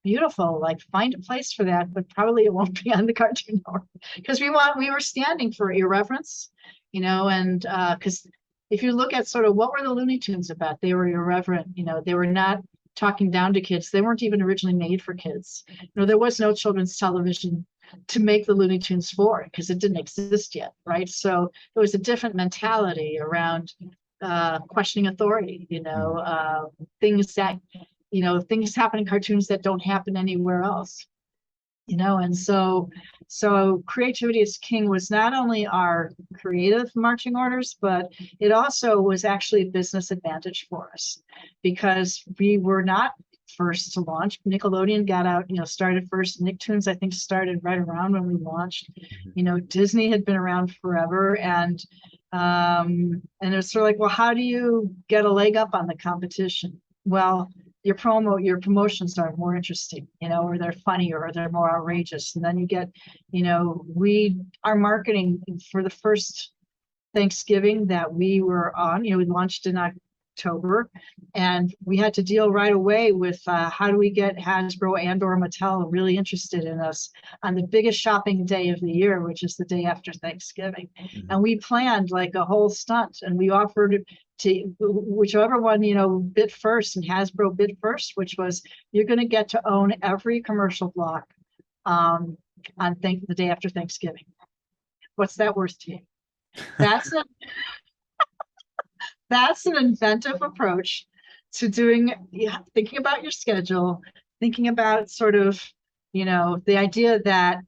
beautiful, like find a place for that, but probably it won't be on the Cartoon Network, because we were standing for irreverence, and because if you look at sort of what were the Looney Tunes about, they were irreverent, they were not talking down to kids. They weren't even originally made for kids. There was no children's television to make the Looney Tunes for, because it didn't exist yet, right? So there was a different mentality around questioning authority, things that, things happen in cartoons that don't happen anywhere else, and so creativity is king was not only our creative marching orders, but it also was actually a business advantage for us, because we were not first to launch. Nickelodeon got out, started first. Nicktoons, I think, started right around when we launched. Disney had been around forever, and it's sort of like, well, how do you get a leg up on the competition? Well, your promotions are more interesting, or they're funnier, or they're more outrageous. And then you get, our marketing for the first Thanksgiving that we were on, we launched in October, and we had to deal right away with how do we get Hasbro and or Mattel really interested in us on the biggest shopping day of the year, which is the day after Thanksgiving. And we planned like a whole stunt, and we offered to whichever one, bid first, and Hasbro bid first, which was, you're going to get to own every commercial block on the day after Thanksgiving. What's that worth to you? That's an inventive approach to thinking about your schedule, thinking about sort of, the idea that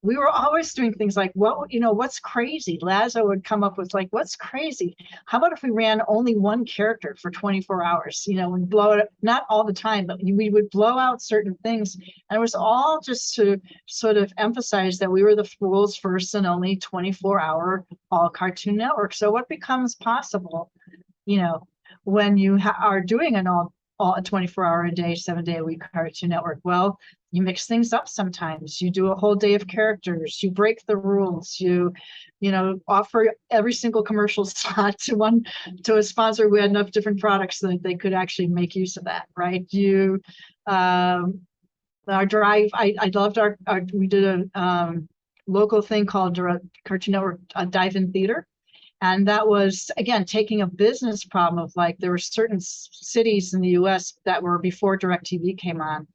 we were always doing things like, what's crazy? Lazo would come up with like, what's crazy? How about if we ran only one character for 24 hours, and blow it up, not all the time, but we would blow out certain things. And it was all just to sort of emphasize that we were the world's first and only 24-hour all Cartoon Network. So what becomes possible, when you are doing an all a 24-hour a day, 7-day a week Cartoon Network? Well, you mix things up sometimes. You do a whole day of characters. You break the rules. You offer every single commercial slot to a sponsor who had enough different products so that they could actually make use of that, right? Our drive. I loved we did a local thing called Cartoon Network Dive-In Theater. And that was, again, taking a business problem of like, there were certain cities in the US that were before DirecTV came on.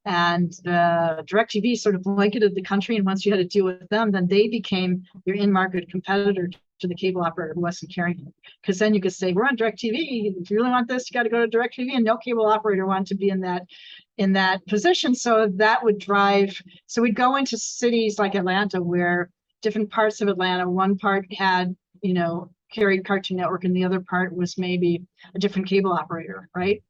And DirecTV sort of blanketed the country. And once you had to deal with them, then they became your in-market competitor to the cable operator who wasn't carrying it. Because then you could say, we're on DirecTV. If you really want this, you got to go to DirecTV. And no cable operator wanted to be in that position. So that would drive. So we'd go into cities like Atlanta, where different parts of Atlanta, one part had, carried Cartoon Network, and the other part was maybe a different cable operator, right?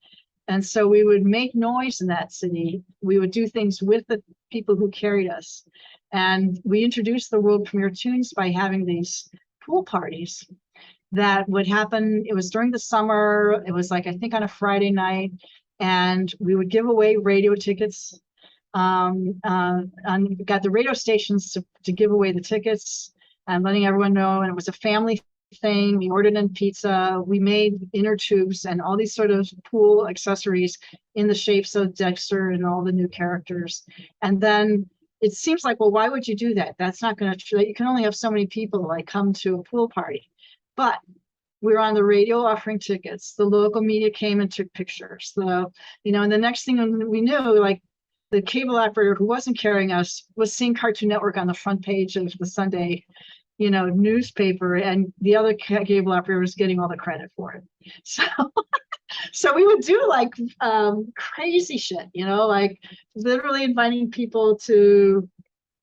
And so we would make noise in that city. We would do things with the people who carried us. And we introduced the world premiere tunes by having these pool parties that would happen. It was during the summer. It was like, I think on a Friday night. And we would give away radio tickets. And we got the radio stations to give away the tickets and letting everyone know. And it was a family thing. We ordered in pizza. We made inner tubes and all these sort of pool accessories in the shapes of Dexter and all the new characters. And then it seems like, well, why would you do that? That's not going to, you can only have so many people like come to a pool party. But we were on the radio offering tickets. The local media came and took pictures. And the next thing we knew, like the cable operator who wasn't carrying us was seeing Cartoon Network on the front page of the Sunday, newspaper, and the other cable operator was getting all the credit for it. So we would do like crazy shit, like literally inviting people to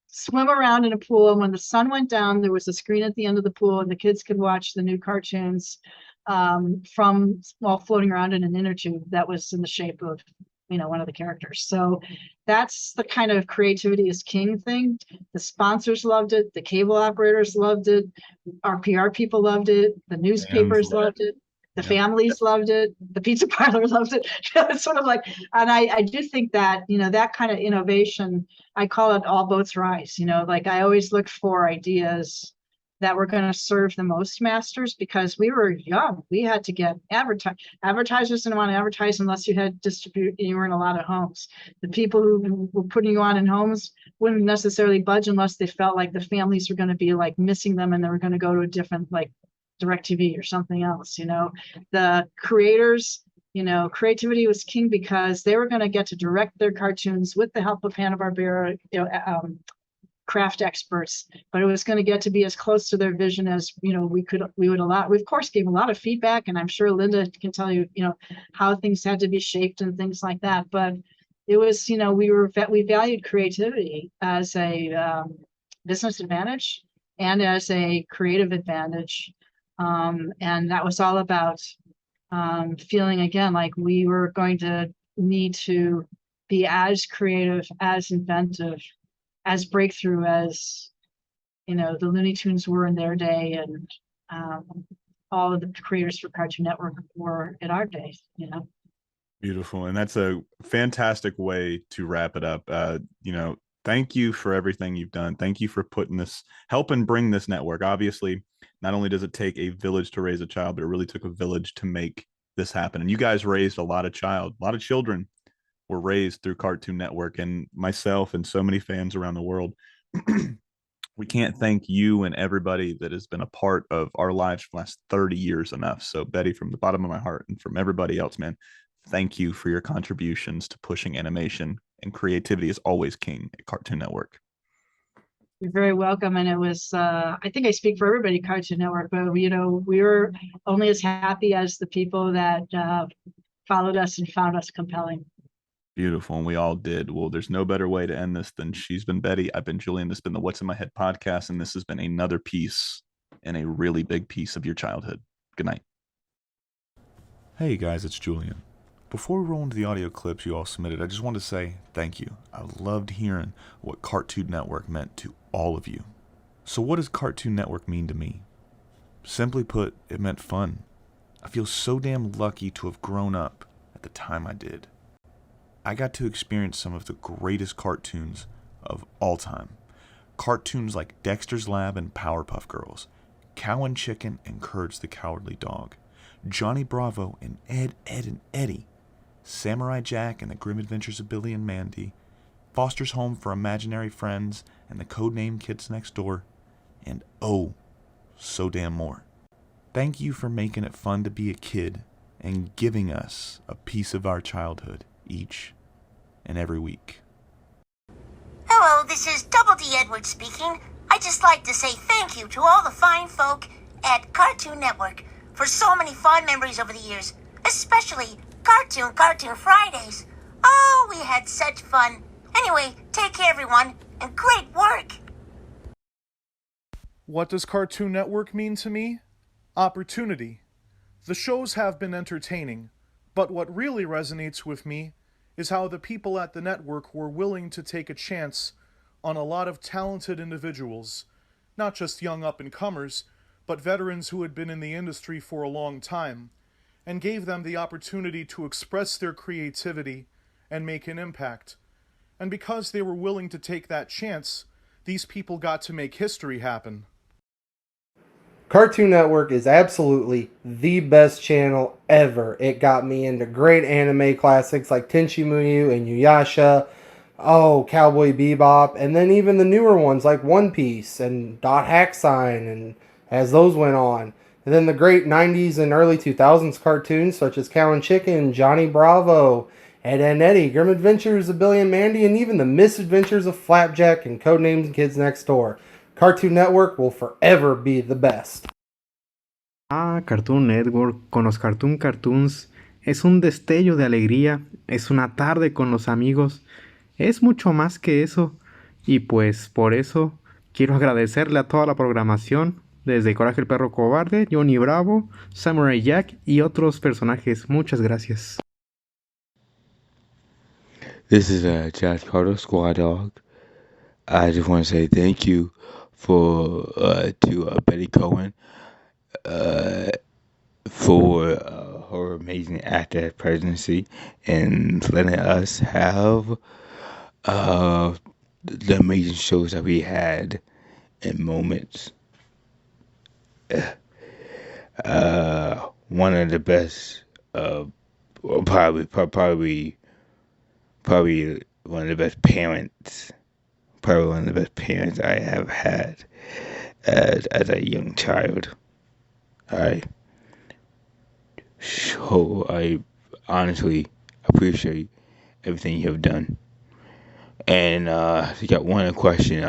swim around in a pool. And when the sun went down, there was a screen at the end of the pool, and the kids could watch the new cartoons from while floating around in an inner tube that was in the shape of, one of the characters. So that's the kind of creativity is king thing. The sponsors loved it. The cable operators loved it. Our PR people loved it. The newspapers loved it. The families loved it. The pizza parlor loved it. It's sort of like, and I do think that, that kind of innovation, I call it all boats rise, like I always look for ideas that were going to serve the most masters, because we were young. We had to get advertisers didn't want to advertise unless you had you were in a lot of homes. The people who were putting you on in homes wouldn't necessarily budge unless they felt like the families were going to be like missing them and they were going to go to a different like DirecTV or something else. The creators, creativity was king because they were going to get to direct their cartoons with the help of Hanna-Barbera, craft experts, but it was going to get to be as close to their vision as we would allow. We of course gave a lot of feedback, and I'm sure Linda can tell you, how things had to be shaped and things like that. But it was, we valued creativity as a business advantage and as a creative advantage. And that was all about feeling again like we were going to need to be as creative, as inventive, as breakthrough as the Looney Tunes were in their day, and all of the creators for Cartoon Network were in our day. Beautiful. And that's a fantastic way to wrap it up. Thank you for everything you've done. Thank you for helping bring this network. Obviously, not only does it take a village to raise a child, but it really took a village to make this happen. And you guys raised a lot of children were raised through Cartoon Network, and myself and so many fans around the world. We can't thank you and everybody that has been a part of our lives for the last 30 years enough. So Betty, from the bottom of my heart and from everybody else, man, thank you for your contributions to pushing animation, and creativity is always king at Cartoon Network. You're very welcome. And it was, I think I speak for everybody, Cartoon Network, but we were only as happy as the people that followed us and found us compelling. Beautiful. And we all did. Well, there's no better way to end this than she's been Betty. I've been Julian. This has been the What's in My Head podcast. And this has been another piece and a really big piece of your childhood. Good night. Hey guys, it's Julian. Before we roll into the audio clips you all submitted, I just want to say thank you. I loved hearing what Cartoon Network meant to all of you. So what does Cartoon Network mean to me? Simply put, it meant fun. I feel so damn lucky to have grown up at the time I did. I got to experience some of the greatest cartoons of all time. Cartoons like Dexter's Lab and Powerpuff Girls, Cow and Chicken and Courage the Cowardly Dog, Johnny Bravo and Ed, Edd and Eddy, Samurai Jack and the Grim Adventures of Billy and Mandy, Foster's Home for Imaginary Friends and the Codename Kids Next Door, and oh, so damn more. Thank you for making it fun to be a kid and giving us a piece of our childhood each and every week. Hello, this is Double D Edwards speaking. I'd just like to say thank you to all the fine folk at Cartoon Network for so many fond memories over the years, especially Cartoon Fridays. Oh, we had such fun. Anyway, take care everyone, and great work! What does Cartoon Network mean to me? Opportunity. The shows have been entertaining, but what really resonates with me is how the people at the network were willing to take a chance on a lot of talented individuals, not just young up-and-comers, but veterans who had been in the industry for a long time, and gave them the opportunity to express their creativity and make an impact. And because they were willing to take that chance, these people got to make history happen. Cartoon Network is absolutely the best channel ever. It got me into great anime classics like Tenchi Muyo and Yuyasha, oh, Cowboy Bebop, and then even the newer ones like One Piece and Dot Hack Sign, and as those went on. And then the great 90s and early 2000s cartoons such as Cow and Chicken, Johnny Bravo, Ed and Eddie, Grim Adventures of Billy and Mandy, and even the Misadventures of Flapjack and Codenames Kids Next Door. Cartoon Network will forever be the best. Cartoon Network con los Cartoons es un destello de alegría, es una tarde con los amigos, es mucho más que eso. Y pues por eso quiero agradecerle a toda la programación, desde Coraje el Perro Cobarde, Johnny Bravo, Samurai Jack y otros personajes. Muchas gracias. This is Josh Carter, Squad Dog. I just want to say thank you to Betty Cohen for her amazing actor presidency and letting us have the amazing shows that we had in moments. One of the best, probably one of the best parents. Probably one of the best parents I have had as a young child. I honestly appreciate everything you have done. And you got one question.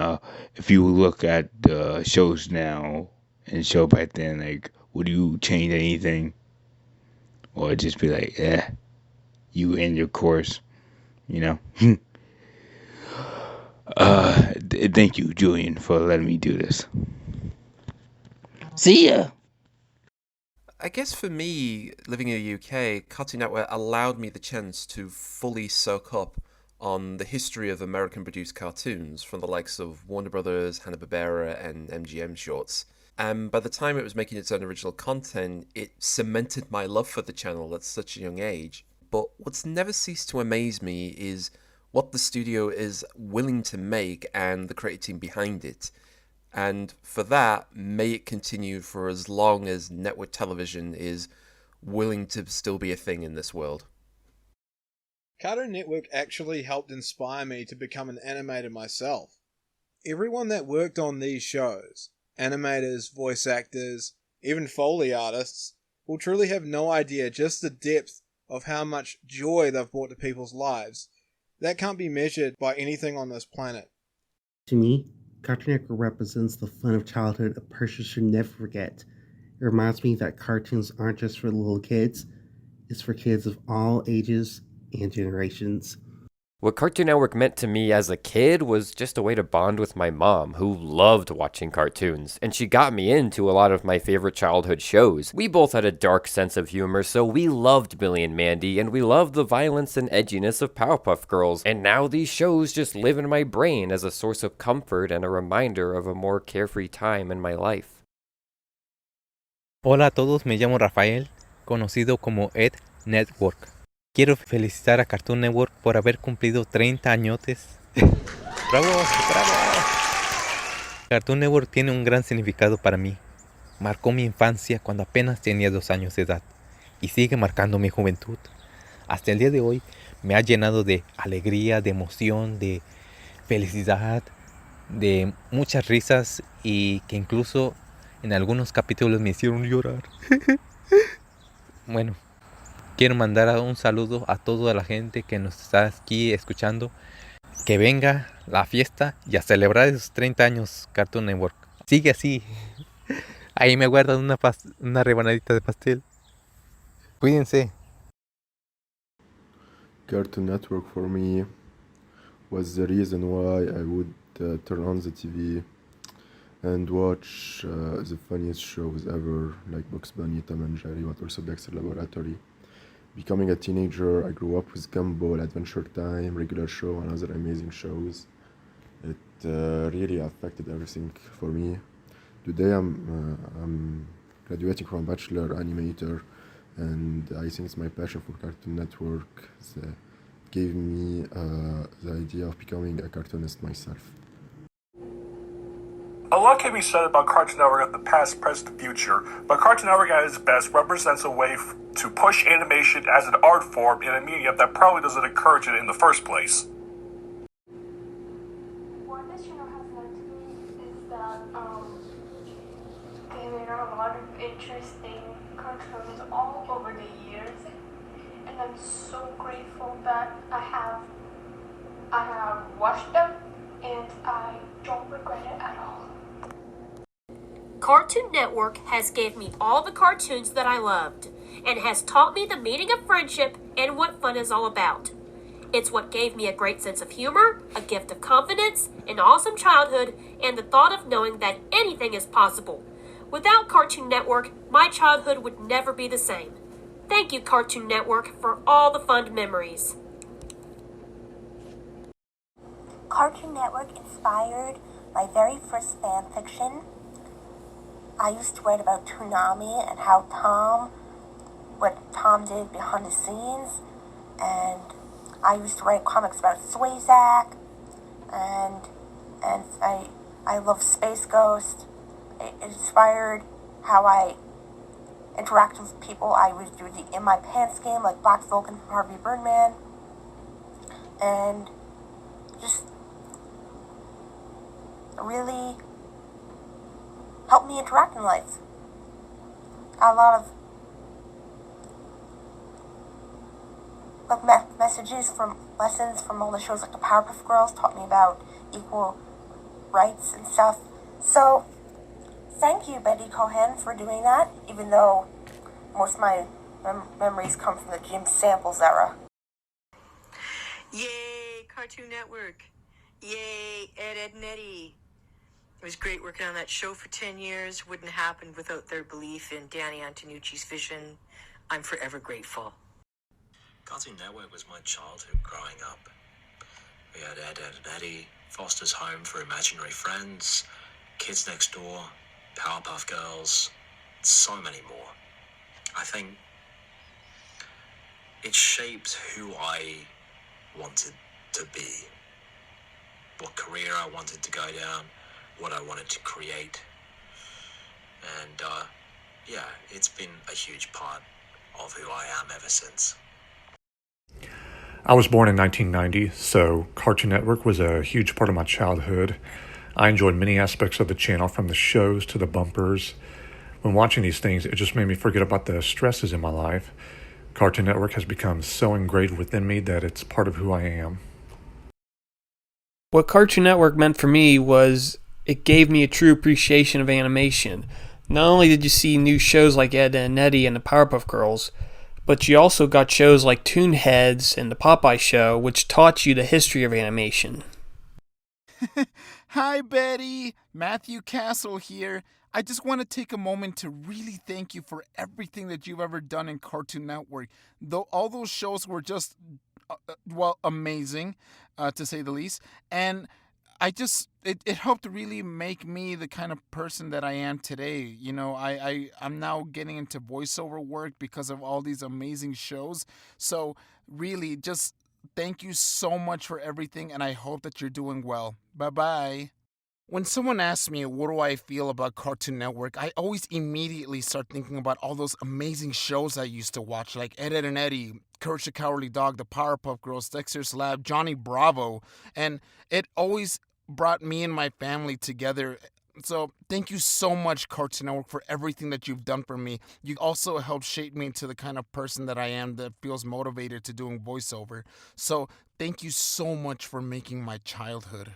If you look at the shows now and show back then, like, would you change anything, or just be like, you end your course, you know? Thank you, Julian, for letting me do this. See ya! I guess for me, living in the UK, Cartoon Network allowed me the chance to fully soak up on the history of American-produced cartoons from the likes of Warner Brothers, Hanna Barbera, and MGM shorts. And by the time it was making its own original content, it cemented my love for the channel at such a young age. But what's never ceased to amaze me is what the studio is willing to make and the creative team behind it. And for that, may it continue for as long as network television is willing to still be a thing in this world. Cartoon Network actually helped inspire me to become an animator myself. Everyone that worked on these shows, animators, voice actors, even Foley artists, will truly have no idea just the depth of how much joy they've brought to people's lives. That can't be measured by anything on this planet. To me, Cartoon Network represents the fun of childhood a person should never forget. It reminds me that cartoons aren't just for little kids, it's for kids of all ages and generations. What Cartoon Network meant to me as a kid was just a way to bond with my mom, who loved watching cartoons, and she got me into a lot of my favorite childhood shows. We both had a dark sense of humor, so we loved Billy and Mandy, and we loved the violence and edginess of Powerpuff Girls, and now these shows just live in my brain as a source of comfort and a reminder of a more carefree time in my life. Hola a todos, me llamo Rafael, conocido como Ed Network. Quiero felicitar a Cartoon Network por haber cumplido 30 añotes. ¡Bravo! ¡Bravo! Cartoon Network tiene un gran significado para mí. Marcó mi infancia cuando apenas tenía 2 años de edad y sigue marcando mi juventud. Hasta el día de hoy me ha llenado de alegría, de emoción, de felicidad, de muchas risas y que incluso en algunos capítulos me hicieron llorar. Bueno. Quiero mandar un saludo a toda la gente que nos está aquí escuchando. Que venga la fiesta y a celebrar esos 30 años Cartoon Network. Sigue así. Ahí me guardan una rebanadita de pastel. Cuídense. Cartoon Network for me was the reason why I would turn on the TV and watch the funniest shows ever, like Bugs Bunny, Tom and Jerry, but also Dexter Laboratory. Becoming a teenager, I grew up with Gumball, Adventure Time, Regular Show, and other amazing shows. It really affected everything for me. Today I'm graduating from Bachelor Animator, and I think it's my passion for Cartoon Network that gave me the idea of becoming a cartoonist myself. A lot can be said about Cartoon Network of the past, present, and future, but Cartoon Network at its best represents a way to push animation as an art form in a medium that probably doesn't encourage it in the first place. What this channel has meant to me is that they made a lot of interesting cartoons all over the years, and I'm so grateful that I have watched them, and I don't regret it at all. Cartoon Network has gave me all the cartoons that I loved, and has taught me the meaning of friendship and what fun is all about. It's what gave me a great sense of humor, a gift of confidence, an awesome childhood, and the thought of knowing that anything is possible. Without Cartoon Network, my childhood would never be the same. Thank you, Cartoon Network, for all the fond memories. Cartoon Network inspired my very first fan fiction. I used to write about Toonami and what Tom did behind the scenes, and I used to write comics about Swayzak, and I love Space Ghost. It inspired how I interact with people. I would do the In My Pants game, like Black Vulcan from Harvey Birdman, and just really helped me interact in life. A lot of lessons from all the shows, like the Powerpuff Girls taught me about equal rights and stuff. So thank you, Betty Cohen, for doing that, even though most of my memories come from the Jim Samples era. Yay, Cartoon Network. Yay, Ed, and Eddie. It was great working on that show for 10 years. Wouldn't have happened without their belief in Danny Antonucci's vision. I'm forever grateful. Cartoon Network was my childhood growing up. We had Ed, and Eddie, Foster's Home for Imaginary Friends, Kids Next Door, Powerpuff Girls, so many more. I think it shaped who I wanted to be, what career I wanted to go down, what I wanted to create, and yeah, it's been a huge part of who I am ever since. I was born in 1990, so Cartoon Network was a huge part of my childhood. I enjoyed many aspects of the channel, from the shows to the bumpers. When watching these things, it just made me forget about the stresses in my life. Cartoon Network has become so ingrained within me that it's part of who I am. What Cartoon Network meant for me was it gave me a true appreciation of animation. Not only did you see new shows like Ed, and Eddie and the Powerpuff Girls, but you also got shows like Toonheads and the Popeye Show, which taught you the history of animation. Hi, Betty. Matthew Castle here. I just want to take a moment to really thank you for everything that you've ever done in Cartoon Network. Though all those shows were just, amazing, to say the least. And it helped really make me the kind of person that I am today. You know, I'm now getting into voiceover work because of all these amazing shows. So really, just thank you so much for everything, and I hope that you're doing well. Bye-bye. When someone asks me what do I feel about Cartoon Network, I always immediately start thinking about all those amazing shows I used to watch, like Ed, and Eddie, Courage the Cowardly Dog, the Powerpuff Girls, Dexter's Lab, Johnny Bravo, and it always brought me and my family together. So thank you so much, Cartoon Network, for everything that you've done for me. You also helped shape me into the kind of person that I am that feels motivated to doing voiceover. So thank you so much for making my childhood.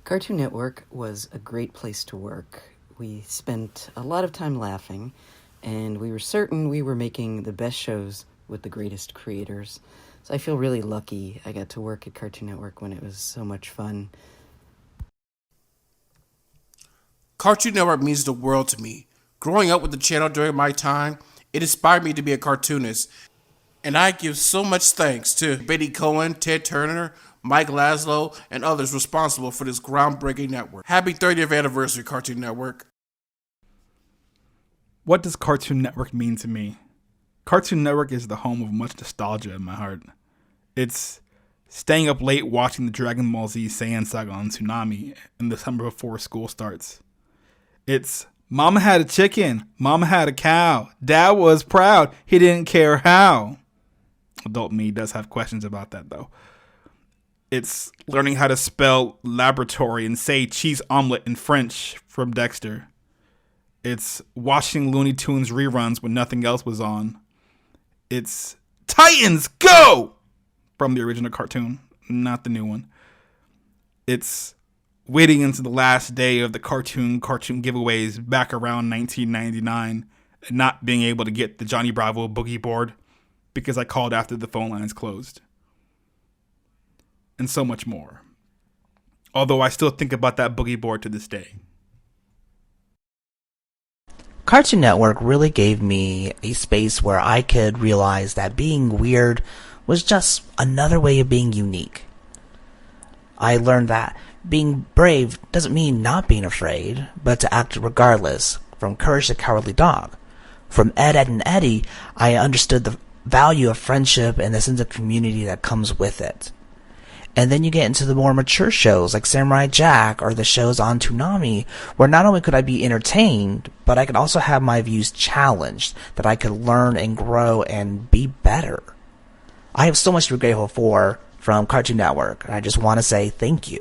Cartoon Network was a great place to work. We spent a lot of time laughing, and we were certain we were making the best shows with the greatest creators. So I feel really lucky I got to work at Cartoon Network when it was so much fun. Cartoon Network means the world to me. Growing up with the channel during my time, it inspired me to be a cartoonist. And I give so much thanks to Betty Cohen, Ted Turner, Mike Laszlo, and others responsible for this groundbreaking network. Happy 30th anniversary, Cartoon Network. What does Cartoon Network mean to me? Cartoon Network is the home of much nostalgia in my heart. It's staying up late watching the Dragon Ball Z Saiyan saga on Toonami in the summer before school starts. It's Mama had a chicken, Mama had a cow, Dad was proud, he didn't care how. Adult me does have questions about that though. It's learning how to spell laboratory and say cheese omelet in French from Dexter. It's watching Looney Tunes reruns when nothing else was on. It's Titans Go! From the original cartoon, not the new one. It's waiting until the last day of the cartoon giveaways back around 1999 and not being able to get the Johnny Bravo boogie board because I called after the phone lines closed. And so much more. Although I still think about that boogie board to this day. Cartoon Network really gave me a space where I could realize that being weird was just another way of being unique. I learned that being brave doesn't mean not being afraid, but to act regardless, from Courage the Cowardly Dog. From Ed, Edd and Eddy, I understood the value of friendship and the sense of community that comes with it. And then you get into the more mature shows like Samurai Jack or the shows on Toonami, where not only could I be entertained, but I could also have my views challenged, that I could learn and grow and be better. I have so much to be grateful for from Cartoon Network, and I just want to say thank you.